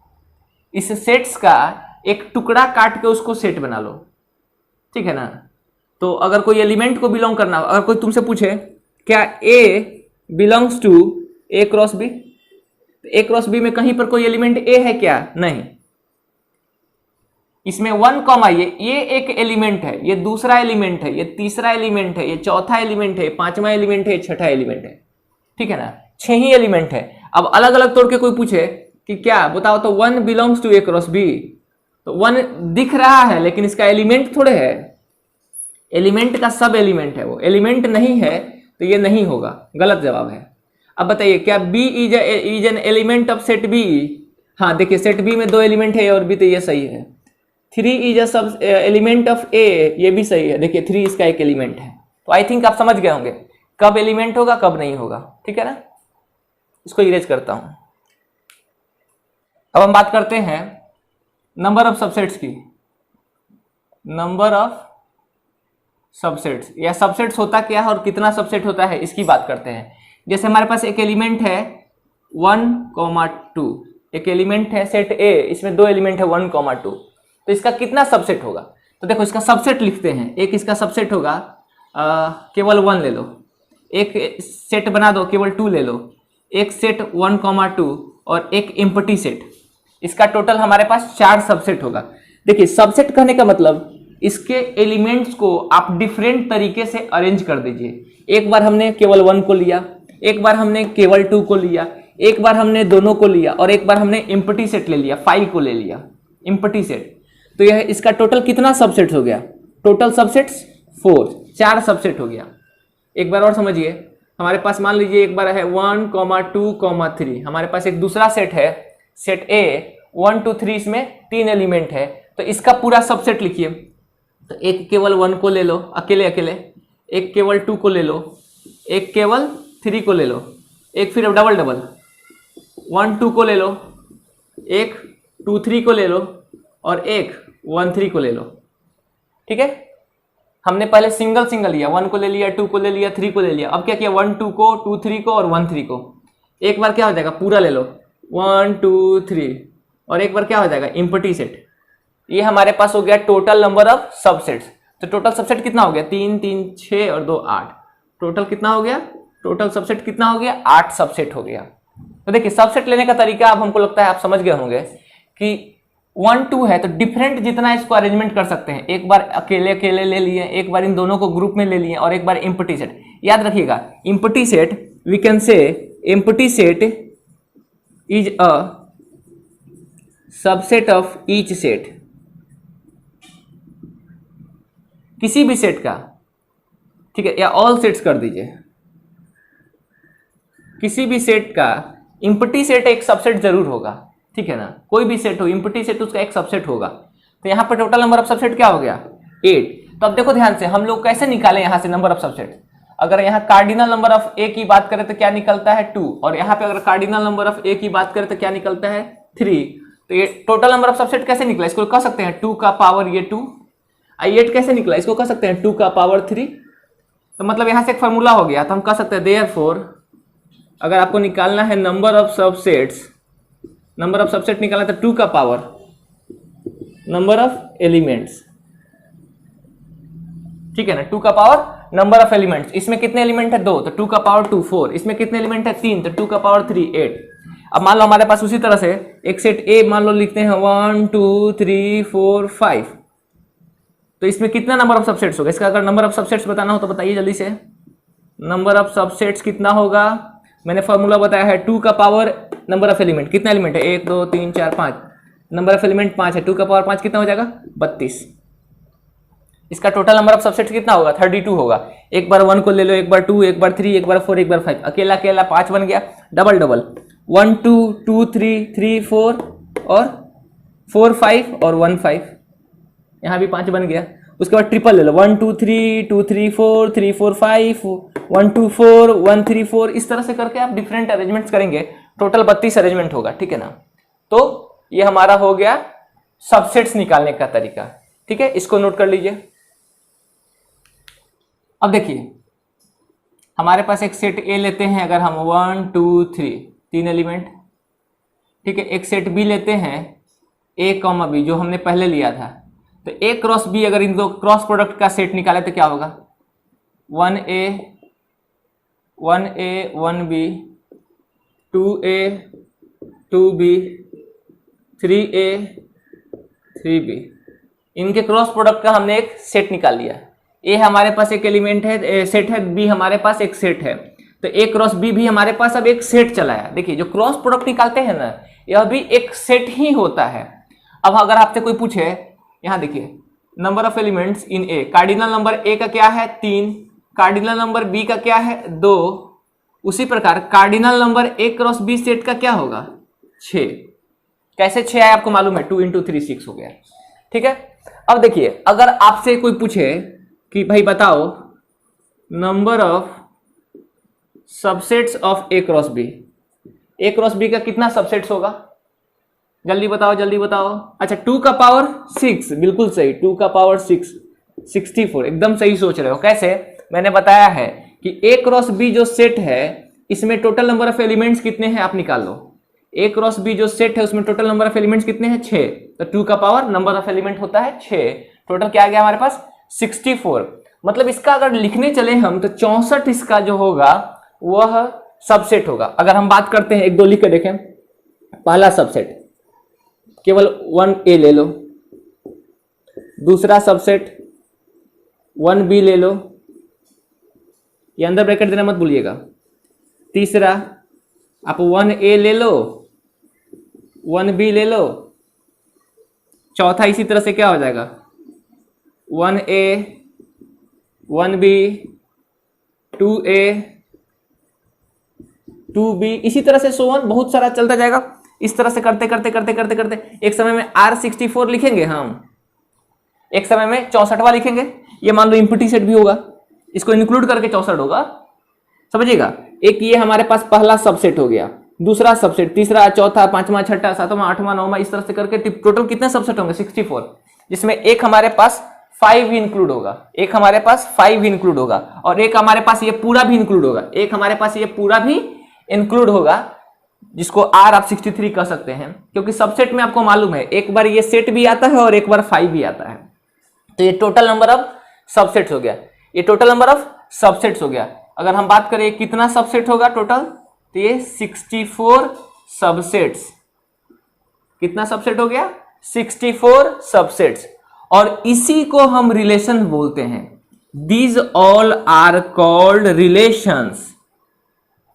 इस सेट्स का एक टुकड़ा काट के उसको सेट बना लो, ठीक है ना। तो अगर कोई एलिमेंट को बिलोंग करना हो, अगर कोई तुमसे पूछे क्या A belongs to A cross B, A cross B में कहीं पर कोई एलिमेंट ए है क्या? नहीं। इसमें 1 कॉमा ये एक एलिमेंट है, ये दूसरा एलिमेंट है, ये तीसरा एलिमेंट है, ये चौथा एलिमेंट है, पांचवा एलिमेंट है, छठा एलिमेंट है, ठीक है ना। 6 ही एलिमेंट है। अब अलग अलग तोड़ के कोई पूछे कि क्या बताओ, तो 1 belongs to A cross B, तो 1 दिख रहा है लेकिन इसका एलिमेंट थोड़े है, एलिमेंट का सब एलिमेंट है, वो एलिमेंट नहीं है, तो ये नहीं होगा, गलत जवाब है। अब बताइए क्या B is an element of set B? हाँ देखिए, सेट बी में 2 एलिमेंट है और भी, तो ये सही है। 3 इज अ सब एलिमेंट ऑफ ए, ये भी सही है। देखिए 3 इसका एक एलिमेंट है। तो आई थिंक आप समझ गए होंगे कब एलिमेंट होगा कब नहीं होगा, ठीक है ना। इसको इरेज करता हूं। अब हम बात करते हैं नंबर ऑफ सबसेट्स की। नंबर ऑफ सबसेट्स, या सबसेट्स होता क्या है और कितना सबसेट होता है, इसकी बात करते हैं। जैसे हमारे पास एक एलिमेंट है 1,2, एक एलिमेंट है सेट ए, इसमें 2 एलिमेंट है 1,2, तो इसका कितना सबसेट होगा? तो देखो इसका सबसेट लिखते हैं। एक इसका सबसेट होगा केवल 1 ले लो, एक सेट बना दो केवल 2 ले लो, एक सेट 1,2 और एक एम्प्टी सेट। इसका टोटल हमारे पास 4 सबसेट होगा। देखिए सबसेट कहने का मतलब इसके एलिमेंट्स को आप डिफरेंट तरीके से अरेंज कर दीजिए। एक बार हमने केवल 1 को लिया, एक बार हमने केवल 2 को लिया, एक बार हमने दोनों को लिया और एक बार हमने एम्प्टी सेट ले लिया, 5 को ले लिया एम्प्टी सेट। तो यह इसका टोटल कितना सबसेट हो गया? टोटल सबसेट्स 4, 4 सबसेट हो गया। एक बार और समझिए, हमारे पास मान लीजिए एक बार है 1, 2, 3, हमारे पास एक दूसरा सेट है सेट ए 1, 2, 3, इसमें 3 एलिमेंट है, तो इसका पूरा सबसेट लिखिए। तो एक केवल 1 को ले लो अकेले अकेले, एक केवल 2 को ले लो, एक केवल 3 को ले लो, एक फिर डबल डबल 1, 2 को ले लो, एक 2, 3 को ले लो और एक 1, 3 को ले लो, ठीक है। हमने पहले सिंगल सिंगल लिया, 1 को ले लिया, 2 को ले लिया, 3 को ले लिया। अब क्या किया, 1, 2 को, 2, 3 को और 1, 3 को। एक बार क्या हो जाएगा, पूरा ले लो 1, 2, 3, और एक बार क्या हो जाएगा, एम्प्टी सेट। ये हमारे पास हो गया टोटल नंबर ऑफ सबसेट्स। तो टोटल सबसेट कितना हो गया, 3, 3, 6 और 2, 8। टोटल कितना हो गया, टोटल सबसेट कितना हो गया, 8 सबसेट हो गया। तो देखिए सबसेट लेने का तरीका अब हमको लगता है आप समझ गए होंगे कि 1, 2 है तो डिफरेंट जितना इसको अरेंजमेंट कर सकते हैं। एक बार अकेले अकेले ले लिए, एक बार इन दोनों को ग्रुप में ले लिए और एक बार एम्प्टी सेट। याद रखिएगा empty set, we can say empty set is a subset of each set. किसी भी सेट का, ठीक है, या ऑल सेट्स कर दीजिए, किसी भी सेट का एम्प्टी सेट एक सबसेट जरूर होगा, ठीक है ना। कोई भी सेट हो एम्प्टी सेट उसका एक सबसेट होगा। तो यहाँ पर टोटल नंबर ऑफ सबसेट क्या हो गया, 8। तो अब देखो ध्यान से हम लोग कैसे निकालें यहाँ से नंबर ऑफ सबसेट। अगर यहाँ कार्डिनल नंबर ऑफ ए की बात करें तो क्या निकलता है 2, और यहाँ पे अगर कार्डिनल नंबर ऑफ ए की बात करें तो क्या निकलता है 3। तो ये टोटल नंबर ऑफ सबसेट कैसे निकला, इसको कह सकते हैं 2 का पावर ये 2। 8 कैसे निकला, इसको कह सकते हैं 2 का पावर 3। तो मतलब यहाँ से एक फॉर्मूला हो गया। तो हम कह सकते हैं देयरफॉर अगर आपको निकालना है number of subsets, number of subset निकालना तो 2 का पावर नंबर ऑफ एलिमेंट्स, ठीक है ना। 2 का पावर नंबर ऑफ एलिमेंट्स। इसमें कितने एलिमेंट है 2, तो 2 का पावर 2 4। इसमें कितने एलिमेंट है 3, तो 2 का पावर 3 8। अब मान लो हमारे पास उसी तरह से एक सेट ए मान लो लिखते हैं 1 2 3 4 5। तो इसमें कितना नंबर ऑफ सबसेट्स होगा, इसका अगर नंबर ऑफ सबसेट्स बताना हो तो बताइए जल्दी से। नंबर ऑफ सबसेट्स कितना होगा, मैंने फॉर्मूला बताया है 2 का पावर नंबर ऑफ एलिमेंट। कितना एलिमेंट है 1 2 3 4 5, नंबर ऑफ एलिमेंट 5 है, 2 का पावर 5 कितना हो जाएगा 32। इसका टोटल नंबर ऑफ सबसेट्स कितना होगा? 32 होगा। एक बार 1 को ले लो, एक बार 2, एक बार 3, एक बार 4, एक बार 5, अकेला अकेला 5 बन गया। डबल डबल 1 2 2 3 3 4 और 4 5 और 1 5, यहाँ भी 5 बन गया। उसके बाद ट्रिपल ले लो, 1 2 3 2 3 4 3 4 5 1 2 4 1 3 4, इस तरह से करके आप डिफरेंट अरेंजमेंट्स करेंगे, टोटल 32 अरेंजमेंट होगा। ठीक है ना? तो ये हमारा हो गया सबसेट्स निकालने का तरीका। ठीक है, इसको नोट कर लीजिए। अब देखिए, हमारे पास एक सेट ए लेते हैं, अगर हम 1 2 3 3 एलिमेंट। ठीक है, एक सेट बी लेते हैं, ए कॉमा बी, जो हमने पहले लिया था। तो ए क्रॉस बी, अगर इन दो क्रॉस प्रोडक्ट का सेट निकाले तो क्या होगा? 1a 1b 2a 2b 3a 3b, इनके क्रॉस प्रोडक्ट का हमने एक सेट निकाल लिया। ए हमारे पास एक एलिमेंट है, सेट है, बी हमारे पास एक सेट है, तो ए क्रॉस बी भी हमारे पास अब एक सेट चला है। देखिए, जो क्रॉस प्रोडक्ट निकालते हैं ना, यह भी एक सेट ही होता है। अब अगर आपसे कोई पूछे, यहां देखिए, number of elements in A, cardinal number ए का क्या है? 3, कार्डिनल नंबर बी का क्या है? 2। उसी प्रकार cardinal number A cross B set का क्या होगा? 6। कैसे 6 आया आपको मालूम है? 2 × 3 6 हो गया। ठीक है, अब देखिए, अगर आपसे कोई पूछे कि भाई बताओ number of subsets of A cross B, A cross B का कितना सबसेट्स होगा? जल्दी बताओ, जल्दी बताओ। अच्छा, 2 का पावर 6, बिल्कुल सही, 2 का पावर 6 64, एकदम सही सोच रहे हो। कैसे? मैंने बताया है कि ए क्रॉस बी जो सेट है, इसमें टोटल नंबर ऑफ एलिमेंट्स कितने हैं आप निकाल लो। ए क्रॉस बी जो सेट है उसमें टोटल नंबर ऑफ एलिमेंट्स कितने हैं? 6। तो 2 का पावर नंबर ऑफ एलिमेंट होता है 6, टोटल क्या आ गया हमारे पास? 64। मतलब इसका अगर लिखने चले हम तो 64 इसका जो होगा वह सबसेट होगा। अगर हम बात करते हैं, एक दो लिख के देखें। पहला सबसेट केवल 1a ले लो, दूसरा सबसेट 1b ले लो, ये अंदर ब्रैकेट देना मत भूलिएगा। तीसरा आप 1a ले लो, 1b ले लो। चौथा इसी तरह से क्या हो जाएगा? 1a 1b 2a 2b, इसी तरह से सोवन बहुत सारा चलता जाएगा। इस तरह से करते करते करते करते करते एक समय में R64 लिखेंगे हम, एक समय में 64वां लिखेंगे। ये मान लो इम्पिटी सेट भी होगा, इसको इंक्लूड करके 64 होगा, समझिएगा। एक ये हमारे पास पहला सबसेट हो गया, दूसरा सबसेट, तीसरा, चौथा, पांचवा, छठा, सातवां, आठवां, नौवां, इस तरह से करके टोटल कितने सबसेट होंगे? 64, जिसमें एक हमारे पास 5 इंक्लूड होगा, एक हमारे पास 5 इंक्लूड होगा, और एक हमारे पास ये पूरा भी इंक्लूड होगा, एक हमारे पास ये पूरा भी इंक्लूड होगा, जिसको R आप 63 कह सकते हैं, क्योंकि सबसेट में आपको मालूम है एक बार ये सेट भी आता है और एक बार 5 भी आता है। तो ये टोटल नंबर ऑफ सबसेट्स हो गया, ये टोटल नंबर ऑफ सबसेट्स हो गया। अगर हम बात करें कितना सबसेट होगा टोटल, तो ये 64 सबसेट्स। कितना सबसेट हो गया? 64 सबसेट्स। और इसी को हम रिलेशन बोलते हैं। These all are called relations.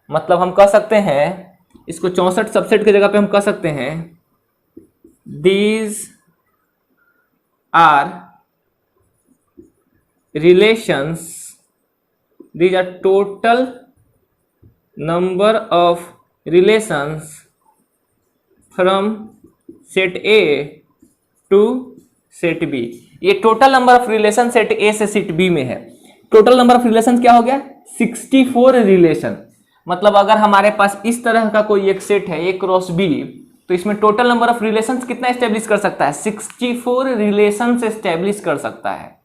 मतलब हम कह सकते हैं इसको 64 सबसेट की जगह पे हम कह सकते हैं these are relations, these are total number of relations from set A to set B. ये total number of relation set A से सेट बी में है। टोटल नंबर ऑफ रिलेशन क्या हो गया? 64 रिलेशन। मतलब अगर हमारे पास इस तरह का कोई एक सेट है ए क्रॉस बी, तो इसमें टोटल नंबर ऑफ रिलेशंस कितना एस्टेब्लिश कर सकता है? 64 रिलेशंस एस्टेब्लिश कर सकता है।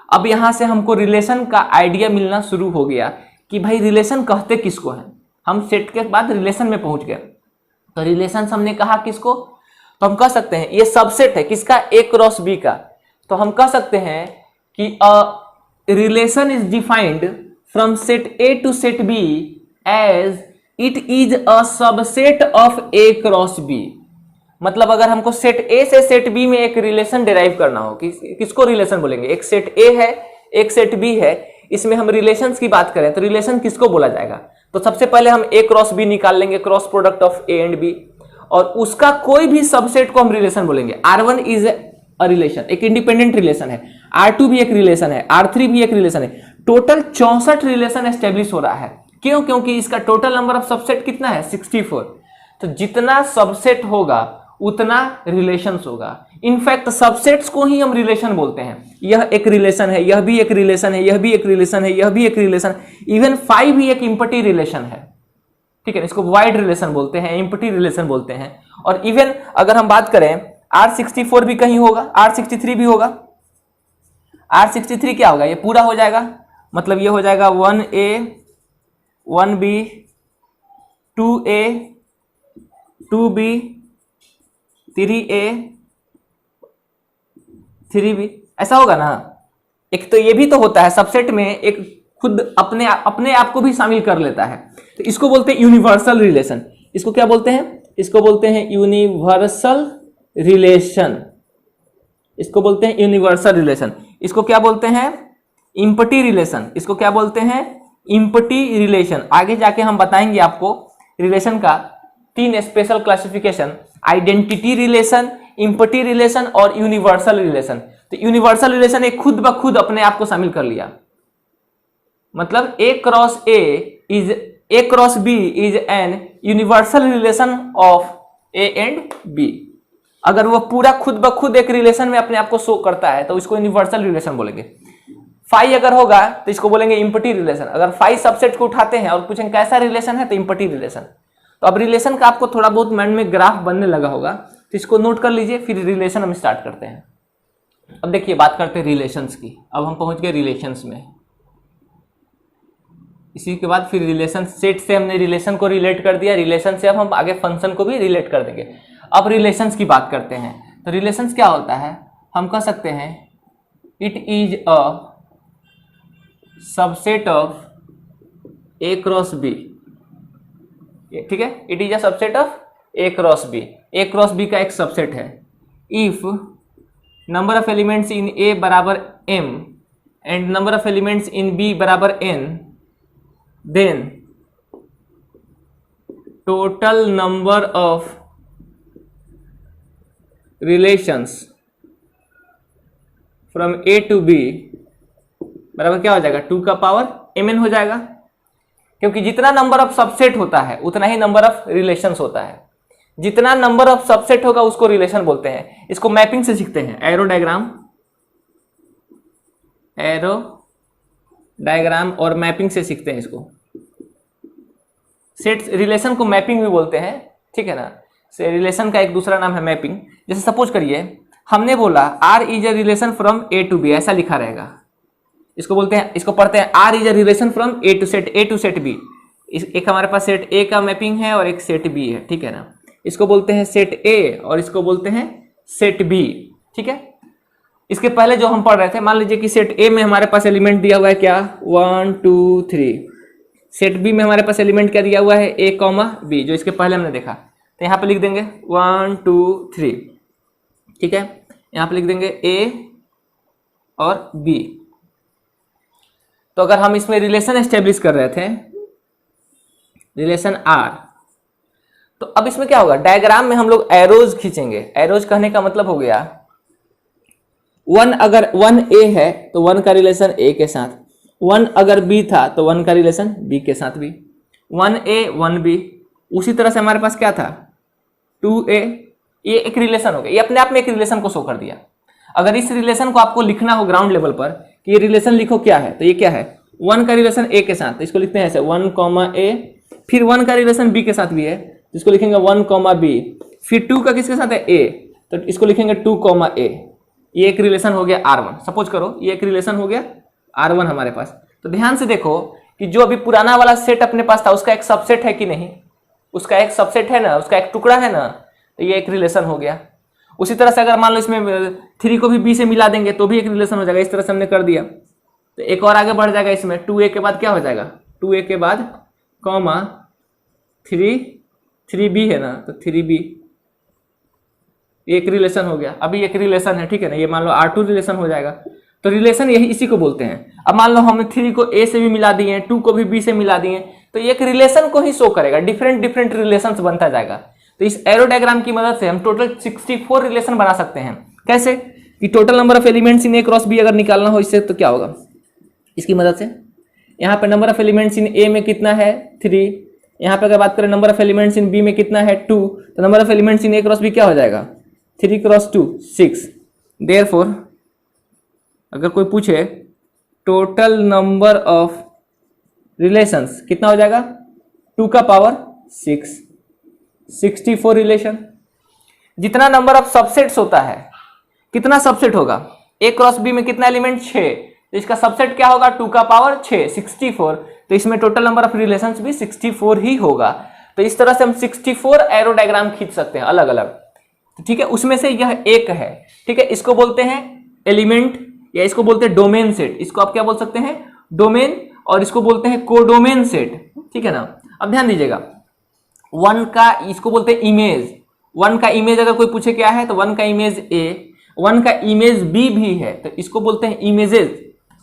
अब यहां से हमको रिलेशन का आइडिया मिलना शुरू हो गया कि भाई रिलेशन कहते किसको हैं। हम सेट के बाद रिलेशन में पहुंच गए, तो रिलेशन हमने कहा किसको? तो हम कह सकते हैं ये सबसेट है किसका? ए क्रॉस बी का। तो हम कह सकते हैं कि relation is defined from set A to set B as it is a subset of A cross B. मतलब अगर हमको सेट ए से सेट बी में एक रिलेशन डिराइव करना हो, किसको रिलेशन बोलेंगे? एक सेट ए है, एक सेट बी है, इसमें हम रिलेशंस की बात करें तो रिलेशन किसको बोला जाएगा? तो सबसे पहले हम ए क्रॉस बी निकाल लेंगे, cross product of A and B, और उसका कोई भी सबसेट को हम रिलेशन बोलेंगे। R1 इज अ रिलेशन, एक इंडिपेंडेंट रिलेशन है। R2 भी एक रिलेशन है, R3 भी एक रिलेशन है। टोटल 64 रिलेशन एस्टेब्लिश हो रहा है। क्यों? क्योंकि इसका टोटल नंबर ऑफ सबसेट कितना है 64। तो जितना सबसेट होगा उतना रिलेशंस होगा। इनफैक्ट सबसेट्स को ही हम रिलेशन बोलते हैं। यह एक रिलेशन है, यह भी एक रिलेशन है, यह भी एक रिलेशन है, यह भी एक रिलेशन, इवन 5 भी एक इम्पटी रिलेशन है। ठीक है, इसको वाइड रिलेशन बोलते हैं, इम्पटी रिलेशन बोलते हैं। और इवन अगर हम बात करें R64 भी कहीं होगा, R63 भी होगा। R63 क्या होगा? ये पूरा हो जाएगा, मतलब ये हो जाएगा 1A 1B 2A 2B 3A 3B, ऐसा होगा ना। एक तो ये भी तो होता है सबसेट में, एक खुद अपने आप को भी शामिल कर लेता है। तो इसको बोलते हैं यूनिवर्सल रिलेशन। इसको क्या बोलते हैं? इसको बोलते हैं यूनिवर्सल रिलेशन। इसको बोलते हैं यूनिवर्सल रिलेशन। इसको क्या बोलते हैं? Empty relation. इसको क्या बोलते हैं? Empty relation. आगे जाके हम बताएंगे आपको रिलेशन का 3 special classification, identity relation, empty relation और यूनिवर्सल रिलेशन। तो यूनिवर्सल रिलेशन एक खुद ब खुद अपने आप को शामिल कर लिया, मतलब A cross B is an universal relation of A and B। अगर वो पूरा खुद ब खुद एक रिलेशन में अपने आप को शो करता है तो इसको यूनिवर्सल रिलेशन बोलेंगे। 5 अगर होगा तो इसको बोलेंगे इम्पटी रिलेशन। अगर 5 सबसेट को उठाते हैं और पूछेंगे कैसा रिलेशन है तो इम्पटी रिलेशन। तो अब रिलेशन का आपको थोड़ा बहुत माइंड में ग्राफ बनने लगा होगा, तो इसको नोट कर लीजिए, फिर रिलेशन हम स्टार्ट करते हैं। अब देखिए बात करते हैं रिलेशंस की। अब हम पहुंच गए रिलेशंस में। इसी के बाद फिर रिलेशन सेट से हमने रिलेशन को रिलेट कर दिया, रिलेशन से अब हम आगे फंक्शन को भी रिलेट कर देंगे। अब रिलेशंस की बात करते हैं। तो रिलेशंस क्या होता है? हम कह सकते हैं it is a subset of A cross B। ठीक है, it is a subset of A cross B। A cross B का एक सबसेट है। If number of elements in A बराबर M and number of elements in B बराबर N, then total number of relations from A to B बराबर क्या हो जाएगा? 2 का पावर mn हो जाएगा। क्योंकि जितना नंबर ऑफ सबसेट होता है उतना ही नंबर ऑफ रिलेशंस होता है। जितना नंबर ऑफ सबसेट होगा उसको रिलेशन बोलते हैं। इसको मैपिंग से सीखते हैं, एरो डायग्राम और मैपिंग से सीखते हैं इसको। सेट रिलेशन को मैपिंग भी बोलते हैं, ठीक है ना। से रिलेशन का एक दूसरा नाम है मैपिंग। जैसे सपोज करिए हमने बोला R is a relation from A to B, ऐसा लिखा रहेगा। इसको बोलते हैं, इसको पढ़ते हैं R is a relation from A to set B। एक हमारे पास सेट A का मैपिंग है और एक सेट B है, ठीक है ना। इसको बोलते हैं सेट A और इसको बोलते हैं सेट B, ठीक है। इसके पहले जो हम पढ़ रहे थे, मान लीजिए कि सेट A में हमारे पास एलिमेंट दिया हुआ है क्या 1 2 3। सेट B में हमारे पास एलिमेंट क्या दिया हुआ है A, B, जो इसके पहले हमने देखा। तो यहाँ पे लिख देंगे 1 2 3, ठीक है। यहाँ पे लिख देंगे A और B। तो अगर हम इसमें रिलेशन एस्टेब्लिश कर रहे थे, रिलेशन R, तो अब इसमें क्या होगा? डायग्राम में हम लोग एरोज खींचेंगे। एरोज कहने का मतलब हो गया 1 अगर 1A है तो 1 का रिलेशन A के साथ, 1 अगर B था तो 1 का रिलेशन B के साथ भी, 1A 1B। उसी तरह से हमारे पास क्या था 2A, ये एक रिलेशन हो गया। ये अपने आप में एक रिलेशन को शो कर दिया। अगर इस रिलेशन को आपको लिखना हो ग्राउंड लेवल पर कि ये रिलेशन लिखो क्या है, तो ये क्या है 1 का रिलेशन A के साथ, तो इसको लिखते हैं ऐसे 1, A। फिर 1 का रिलेशन B के साथ भी है, तो इसको लिखेंगे 1, B। फिर 2 का किसके साथ है A, तो इसको लिखेंगे 2, A। ये एक रिलेशन हो गया R1। सपोज करो ये एक रिलेशन हो गया R1 हमारे पास। तो ध्यान से देखो कि जो अभी पुराना वाला सेट अपने पास था उसका एक सबसेट है कि नहीं, उसका एक सबसेट है ना, उसका एक टुकड़ा है ना, तो ये एक रिलेशन हो गया। उसी तरह से अगर मान लो इसमें 3 को भी B से मिला देंगे तो भी एक रिलेशन हो जाएगा। इस तरह से हमने कर दिया। तो एक और आगे बढ़ जाएगा इसमें 2A के बाद क्या हो जाएगा 2A के बाद कॉमा 3B है ना, तो 3B एक रिलेशन हो गया। अभी एक रिलेशन है, ठीक है ना। ये मान लो R2 रिलेशन हो जाएगा। तो रिलेशन यही इसी को बोलते हैं। अब मान लो हमने 3 को A से भी मिला दिए, 2 को भी B से मिला दिए, तो एक रिलेशन को ही शो करेगा। डिफरेंट रिलेशंस बनता जाएगा। तो इस एरो डायग्राम की मदद से हम टोटल 64 रिलेशन बना सकते हैं। कैसे कि total number of elements in A cross B अगर निकालना हो इससे तो क्या होगा, इसकी मदद से यहाँ पे number of elements in A में कितना है 3, यहाँ पे अगर बात करें number of elements in B में कितना है 2, तो number of elements in A cross B क्या हो जाएगा 3 क्रॉस 2 6। देयरफॉर अगर कोई पूछे टोटल नंबर ऑफ रिलेशंस कितना हो जाएगा 2 का पावर 6, 64 रिलेशन। जितना नंबर ऑफ सबसेट्स होता है, कितना सबसेट होगा ए क्रॉस बी में कितना एलिमेंट 6, तो इसका सबसेट क्या होगा 2 का पावर 6 64, तो इसमें टोटल नंबर ऑफ रिलेशंस भी 64 ही होगा। तो इस तरह से हम 64 एरो डायग्राम खींच सकते हैं अलग अलग, तो ठीक है। उसमें से यह एक है, ठीक है, इसको बोलते हैं एलिमेंट या इसको बोलते हैं डोमेन सेट। इसको आप क्या बोल सकते हैं डोमेन, और इसको बोलते हैं कोडोमेन सेट, ठीक है ना। अब ध्यान दीजिएगा 1 का इसको बोलते हैं इमेज, 1 का इमेज अगर कोई पूछे क्या है तो 1 का इमेज ए, 1 का इमेज बी भी है, तो इसको बोलते हैं इमेजेस।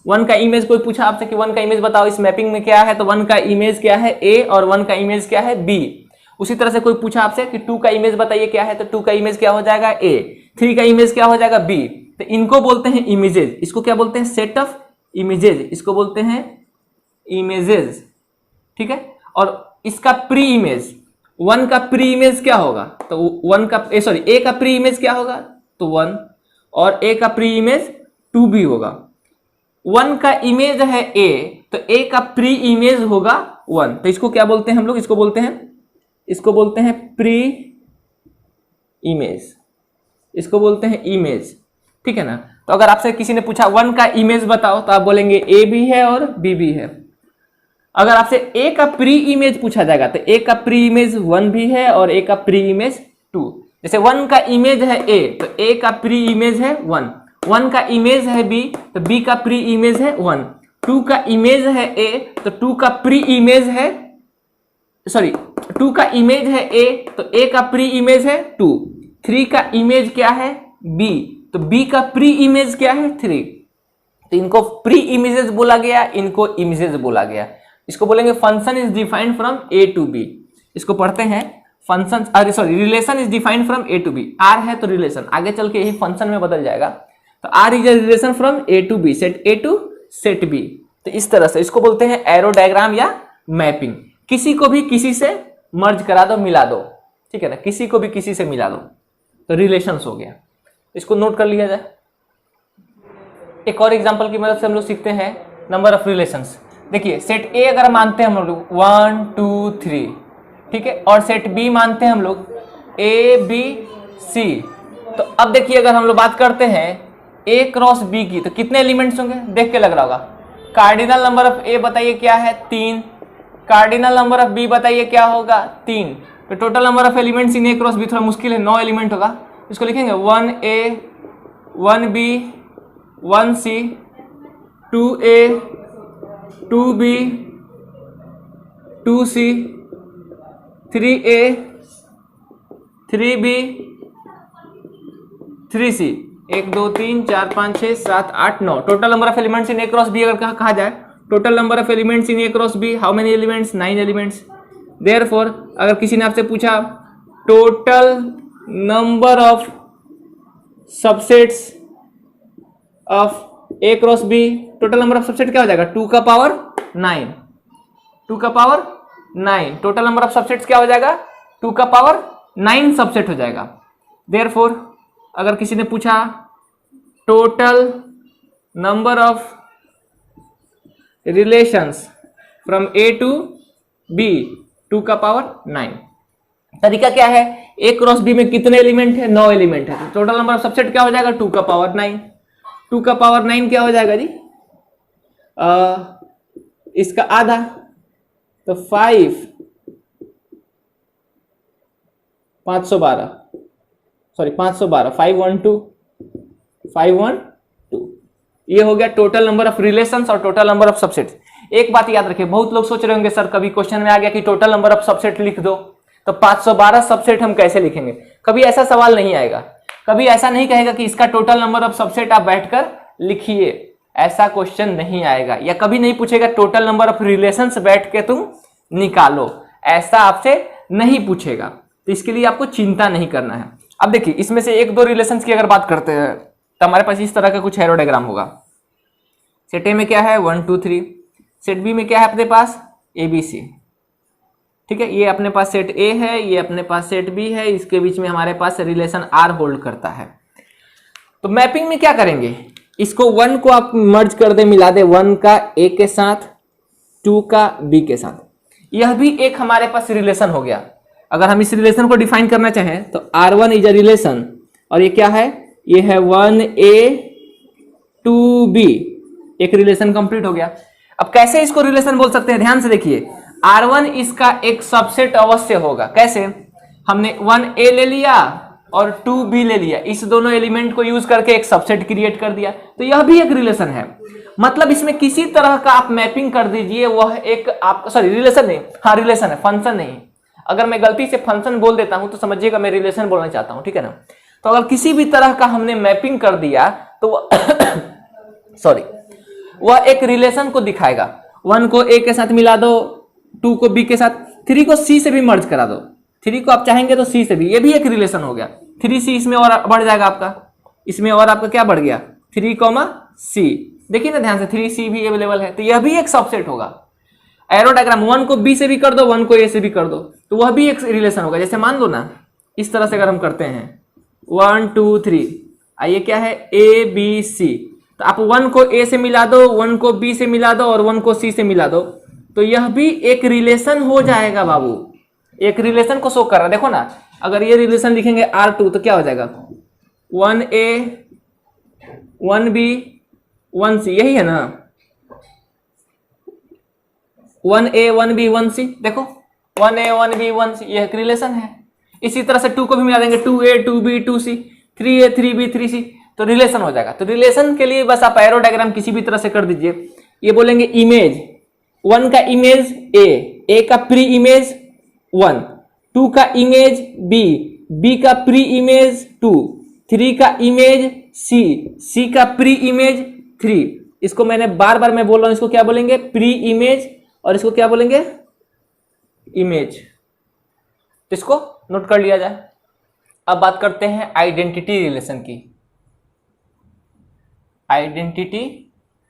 1 का इमेज कोई पूछा आपसे कि 1 का इमेज बताओ इस मैपिंग में क्या है, तो 1 का इमेज क्या है ए और 1 का इमेज क्या है बी। उसी तरह से कोई पूछा आपसे कि 2 का इमेज बताइए क्या है, तो 2 का इमेज क्या हो जाएगा ए, 3 का इमेज क्या हो जाएगा बी। तो इनको बोलते हैं इमेजेस। इसको क्या बोलते हैं सेट ऑफ इमेजेस, इसको बोलते हैं इमेजेस, ठीक है। और इसका प्री इमेज 1 का प्री इमेज क्या होगा, तो 1 का ए का प्री इमेज क्या होगा तो 1, और ए का प्री इमेज 2 भी होगा। 1 का इमेज है ए, तो ए का प्री इमेज होगा 1, तो इसको क्या बोलते हैं हम लोग, इसको बोलते हैं प्री इमेज, इसको बोलते हैं इमेज, ठीक है ना। तो अगर आपसे किसी ने पूछा 1 का इमेज बताओ तो आप बोलेंगे ए भी है और बी भी है। अगर आपसे ए का प्री इमेज पूछा जाएगा तो ए का प्री इमेज 1 भी है और ए का प्री इमेज 2। जैसे 1 का इमेज है ए, तो ए का प्री इमेज है 1, 1 का इमेज है बी, तो बी का प्री इमेज है 1, 2 का इमेज है ए, तो 2 का प्री इमेज है 2 का इमेज है ए, तो ए का प्री इमेज है 2, 3 का इमेज क्या है बी, तो बी का प्री इमेज क्या है 3। तो इनको प्री इमेजेस बोला गया, इनको इमेजेस बोला गया। इसको बोलेंगे function is defined from A to B. इसको पढ़ते हैं function relation is defined from A to B. R है तो रिलेशन, आगे चल के यही फंक्शन में बदल जाएगा। तो R is a relation from A to B, set A to set B. तो इस तरह से इसको बोलते हैं एरो डायग्राम या मैपिंग। किसी को भी किसी से मर्ज करा दो, मिला दो, ठीक है ना, किसी को भी किसी से मिला दो तो रिलेशंस हो गया। इसको नोट कर लिया जाए। एक और एग्जांपल की मदद से हम लोग सीखते हैं नंबर ऑफ रिलेशंस। देखिए सेट ए अगर मानते हैं हम लोग 1 2 3, ठीक है, और सेट बी मानते हैं हम लोग ए बी सी। तो अब देखिए अगर हम लोग बात करते हैं ए क्रॉस बी की, तो कितने एलिमेंट्स होंगे, देख के लग रहा होगा। कार्डिनल नंबर ऑफ ए बताइए क्या है 3, कार्डिनल नंबर ऑफ बी बताइए क्या होगा 3। तो total number of elements in A cross B थोड़ा मुश्किल है, 9 एलिमेंट होगा। इसको लिखेंगे 1A 1B 1C 2A 2B 2C 3A 3B 3C 1 2 3 4 5 6 7 8 9। Total number of elements in A cross B अगर कहा जाए, total number of elements in A cross B, how many elements, 9 elements. Therefore अगर किसी ने आपसे पूछा total number of subsets of A cross B, total number of subset क्या हो जाएगा 2 का पावर 9, 2 का power 9। Total number of subsets क्या हो जाएगा 2 का पावर 9 सबसेट हो जाएगा। देयरफॉर अगर किसी ने पूछा total number of relations from A to B 2 का पावर 9। तरीका क्या है, ए क्रॉस बी में कितने एलिमेंट है, 9 एलिमेंट है। तो टोटल नंबर ऑफ सबसेट क्या हो जाएगा 2 का पावर 9। 2 का पावर 9 क्या हो जाएगा जी, इसका आधा, तो 512 512 ये हो गया टोटल नंबर ऑफ रिलेशंस और टोटल नंबर ऑफ सबसेट्स। एक बात याद रखिए, बहुत लोग सोच रहे होंगे सर कभी क्वेश्चन में आ गया कि टोटल नंबर ऑफ सबसेट लिख दो, तो 512 सबसेट हम कैसे लिखेंगे। कभी ऐसा सवाल नहीं आएगा, कभी ऐसा नहीं कहेगा कि इसका टोटल नंबर ऑफ सबसेट आप बैठकर लिखिए, ऐसा क्वेश्चन नहीं आएगा। या कभी नहीं पूछेगा टोटल नंबर ऑफ रिलेशंस बैठ के तुम निकालो, ऐसा आपसे नहीं पूछेगा। तो इसके लिए आपको चिंता नहीं करना है। अब देखिए इसमें से 1-2 रिलेशंस की अगर बात करते हैं तो हमारे पास इस तरह का कुछ एरो डायग्राम होगा। सेट ए में क्या है 1 2 3, सेट बी में क्या है अपने पास ABC, ठीक है। ये अपने पास सेट ए है, ये अपने पास सेट बी है, इसके बीच में हमारे पास रिलेशन R होल्ड करता है। तो मैपिंग में क्या करेंगे, इसको 1 को आप मर्ज कर दे, मिला दे 1 का A के साथ 2 का B के साथ, यह भी एक हमारे पास रिलेशन हो गया। अगर हम इस रिलेशन को डिफाइन करना चाहें तो R1 इज अ रिलेशन, और ये क्या है, ये है 1A 2B, एक रिलेशन कंप्लीट हो गया। अब कैसे इसको रिलेशन बोल सकते हैं, ध्यान से देखिए, R1 इसका एक सबसेट अवश्य होगा। कैसे, हमने 1A ले लिया और 2B ले लिया, इस दोनों एलिमेंट को यूज करके एक सबसेट क्रिएट कर दिया, तो यह भी एक रिलेशन है। मतलब इसमें किसी तरह का आप मैपिंग कर दीजिए, वह एक आपका, सॉरी रिलेशन नहीं, हाँ रिलेशन है, फंक्शन नहीं। अगर मैं गलती से फंक्शन बोल देता हूं तो समझिएगा मैं रिलेशन बोलना चाहता हूं, ठीक है ना। तो अगर किसी भी तरह का हमने मैपिंग कर दिया तो सॉरी वह एक रिलेशन को दिखाएगा। 1 को A के साथ मिला दो, 2 को B के साथ, 3 को C से भी मर्ज करा दो, 3 को आप चाहेंगे तो C से भी, ये भी एक रिलेशन हो गया। 3C इसमें और बढ़ जाएगा आपका, इसमें और आपका क्या बढ़ गया 3C, देखिए ना ध्यान से 3C भी अवेलेबल है, तो यह भी एक सबसेट होगा। एरो डायग्राम 1 को B से भी कर दो, 1 को A से भी कर दो, तो वह भी एक रिलेशन होगा। जैसे मान लो ना, इस तरह से अगर हम करते हैं 1 2 3, आइए क्या है ABC, तो आप 1 को A से मिला दो, 1 को B से मिला दो और 1 को C से मिला दो, तो यह भी एक रिलेशन हो जाएगा बाबू, एक रिलेशन को शो कर रहा है। देखो ना, अगर ये रिलेशन लिखेंगे R2 तो क्या हो जाएगा 1A 1B 1C, यही है ना 1A 1B 1C, देखो 1A 1B 1C, यह एक रिलेशन है। इसी तरह से 2 को भी मिला देंगे 2A 2B 2C, 3A 3B 3C, तो रिलेशन हो जाएगा। तो रिलेशन के लिए बस आप एरो डायग्राम किसी भी तरह से कर दीजिए। ये बोलेंगे इमेज, 1 का इमेज A का प्री इमेज 1, 2 का इमेज B का प्री इमेज 2, 3 का इमेज C का प्री इमेज 3। इसको मैंने बार बार मैं बोल रहा हूं, इसको क्या बोलेंगे प्री इमेज, और इसको क्या बोलेंगे इमेज। तो इसको नोट कर लिया जाए। अब बात करते हैं आइडेंटिटी रिलेशन की। आइडेंटिटी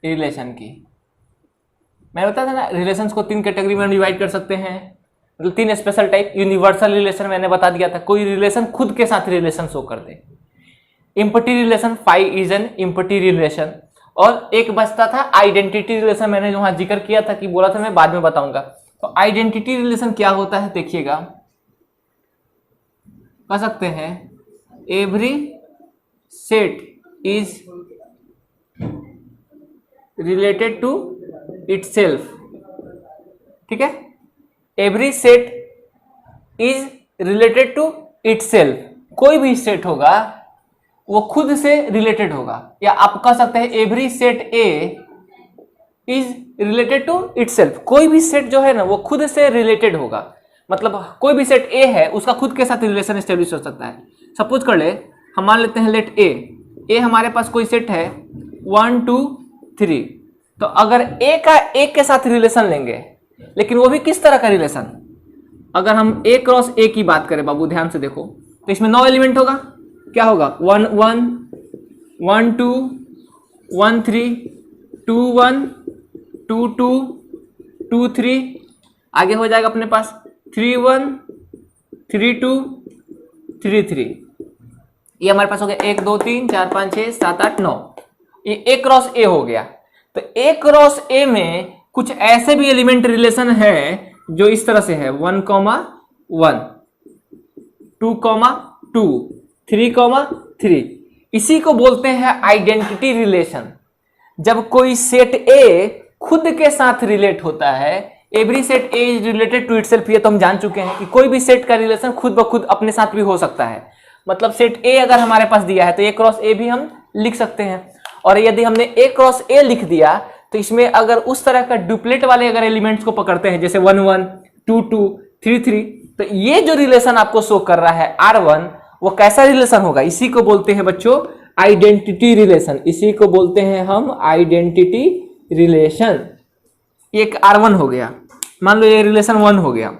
रिलेशन की मैं बताया था ना, रिलेशंस को 3 कैटेगरी में डिवाइड कर सकते हैं, मतलब 3 स्पेशल टाइप। यूनिवर्सल रिलेशन मैंने बता दिया था, कोई रिलेशन खुद के साथ रिलेशन शो कर दे। Empty relation, phi is an empty relation. और एक बचता था आइडेंटिटी रिलेशन, मैंने वहां जिक्र किया था कि बोला था मैं बाद में बताऊंगा। तो आइडेंटिटी रिलेशन क्या होता है देखिएगा, कह सकते हैं every set is related to itself, ठीक है। Every set is related to itself, कोई भी सेट होगा वो खुद से रिलेटेड होगा, या आप कह सकते हैं every set A is related to itself. कोई भी सेट जो है ना वो खुद से रिलेटेड होगा, मतलब कोई भी सेट ए है उसका खुद के साथ रिलेशन एस्टेब्लिश हो सकता है। सपोज कर ले, हम मान लेते हैं लेट ए हमारे पास कोई सेट है 1 2 3, तो अगर ए का ए के साथ रिलेशन लेंगे, लेकिन वो भी किस तरह का रिलेशन, अगर हम ए क्रॉस ए की बात करें बाबू ध्यान से देखो, तो इसमें 9 एलिमेंट होगा। क्या होगा 1 1 1 2 1 3 2 1 2 2 2 3, आगे हो जाएगा अपने पास 3 1 3 2 3 3। ये हमारे पास हो गया 1 2 3 4 5 6 7 8 9, ये ए क्रॉस ए हो गया। तो ए क्रॉस ए में कुछ ऐसे भी एलिमेंट रिलेशन है जो इस तरह से है 1 1 2 2 3 3, इसी को बोलते हैं आइडेंटिटी रिलेशन। जब कोई सेट ए खुद के साथ रिलेट होता है, every set A is related to itself, ये तो हम जान चुके हैं कि कोई भी सेट का रिलेशन खुद ब खुद अपने साथ भी हो सकता है। मतलब सेट ए अगर हमारे पास दिया है तो ए क्रॉस ए भी हम लिख सकते हैं, और यदि हमने ए क्रॉस ए लिख दिया तो इसमें अगर उस तरह का डुप्लेट वाले अगर एलिमेंट्स को पकड़ते हैं जैसे 1 1 2 2 3 3, तो ये जो रिलेशन आपको शो कर रहा है R1 वो कैसा रिलेशन होगा, इसी को बोलते हैं बच्चों आइडेंटिटी रिलेशन। इसी को बोलते हैं हम आइडेंटिटी रिलेशन। एक R1 हो गया, मान लो ये रिलेशन 1 हो गया,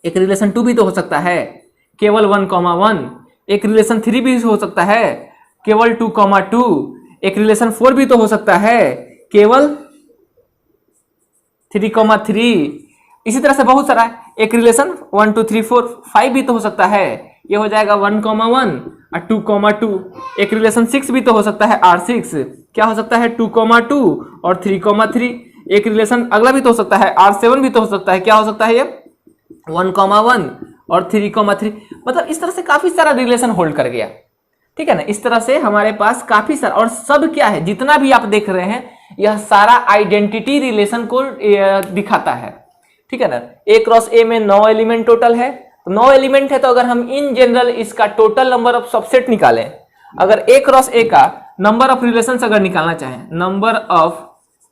एक रिलेशन 2 भी तो हो सकता है केवल 1 1, एक रिलेशन 3 भी हो सकता है केवल 2,2। एक रिलेशन 4 भी तो हो सकता है, केवल 3,3। इसी तरह से बहुत सारा है। एक रिलेशन 1 2 3 4 5 भी तो हो सकता है, ये हो जाएगा 1,1 और 2,2। एक रिलेशन 6 भी तो हो सकता है, R6 क्या हो सकता है 2,2 और 3,3। एक रिलेशन अगला भी तो हो सकता है, R7 भी तो हो सकता है, क्या हो सकता है ये 1,1 और 3,3। मतलब इस तरह से काफी सारा रिलेशन होल्ड कर गया, ठीक है ना। इस तरह से हमारे पास काफी सारा, और सब क्या है, जितना भी आप देख रहे हैं यह सारा आइडेंटिटी रिलेशन को दिखाता है, ठीक है ना। A क्रॉस A में 9 एलिमेंट टोटल है, तो 9 एलिमेंट है, तो अगर हम इन जनरल इसका टोटल नंबर ऑफ सबसेट निकालें, अगर A क्रॉस A का नंबर ऑफ रिलेशंस अगर निकालना चाहें, number of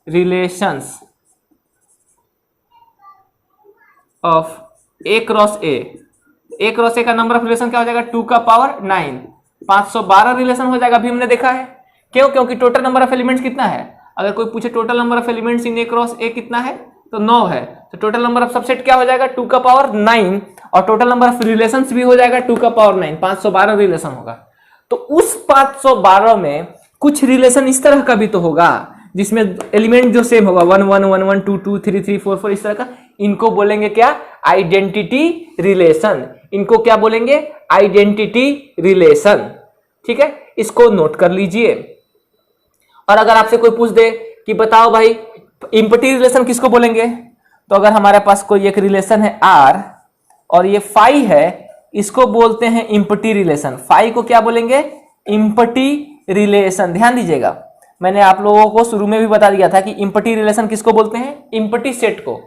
relations of A cross A का नंबर ऑफ रिलेशन क्या हो जाएगा 2 का पावर 9, 512 रिलेशन हो जाएगा। अभी हमने देखा है, क्यों? क्योंकि टोटल नंबर ऑफ एलिमेंट्स कितना है, अगर कोई पूछे total number of elements in A cross A कितना है, तो 9 है, तो टोटल नंबर ऑफ सबसेट क्या हो जाएगा 2 का पावर 9, और टोटल नंबर ऑफ रिलेशंस भी हो जाएगा 2 का पावर 9, 512 रिलेशन होगा। तो उस 512 में कुछ रिलेशन इस तरह का भी तो होगा जिसमें एलिमेंट जो सेम होगा 1 1 1 1 2 2 3 3 4 4 इस तरह का, इनको बोलेंगे क्या आइडेंटिटी रिलेशन। इनको क्या बोलेंगे आइडेंटिटी रिलेशन, ठीक है, इसको नोट कर लीजिए। और अगर आपसे कोई पूछ दे कि बताओ भाई इंपटी रिलेशन किसको बोलेंगे, तो अगर हमारे पास कोई एक रिलेशन है R और ये फाई है, इसको बोलते हैं इंपटी रिलेशन। फाई को क्या बोलेंगे इंपटी रिलेशन। ध्यान दीजिएगा, मैंने आप लोगों को शुरू में भी बता दिया था कि इंपटी रिलेशन किसको बोलते हैं, इंपटी सेट को।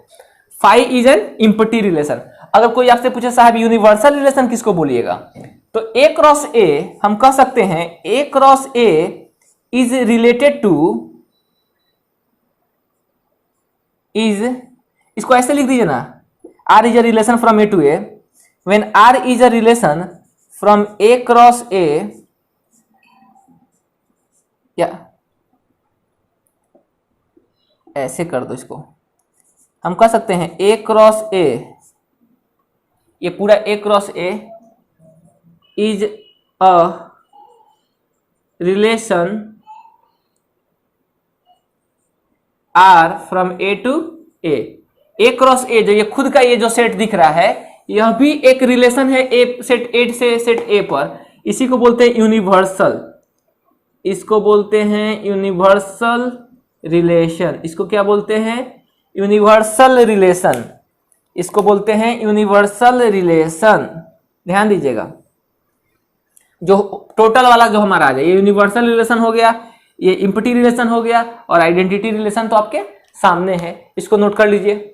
Phi is an empty relation. अगर कोई आपसे पूछे साहब यूनिवर्सल रिलेशन किसको बोलिएगा, तो A क्रॉस A हम कह सकते हैं A cross A is related to, is, इसको ऐसे लिख दीजिए ना, R is a relation from A to A, when R is a relation from A cross A, या ऐसे कर दो इसको, हम कह सकते हैं A क्रॉस A, ये पूरा A cross A is a relation R from A to A। A cross A जो ये खुद का ये जो सेट दिख रहा है, यह भी एक रिलेशन है A सेट A से सेट A पर। इसी को बोलते हैं यूनिवर्सल, इसको बोलते हैं यूनिवर्सल रिलेशन। इसको क्या बोलते हैं यूनिवर्सल रिलेशन, इसको बोलते हैं यूनिवर्सल रिलेशन। ध्यान दीजिएगा, जो टोटल वाला जो हमारा आ जाए, ये यूनिवर्सल रिलेशन हो गया, ये इंपटी रिलेशन हो गया, और आइडेंटिटी रिलेशन तो आपके सामने है, इसको नोट कर लीजिए।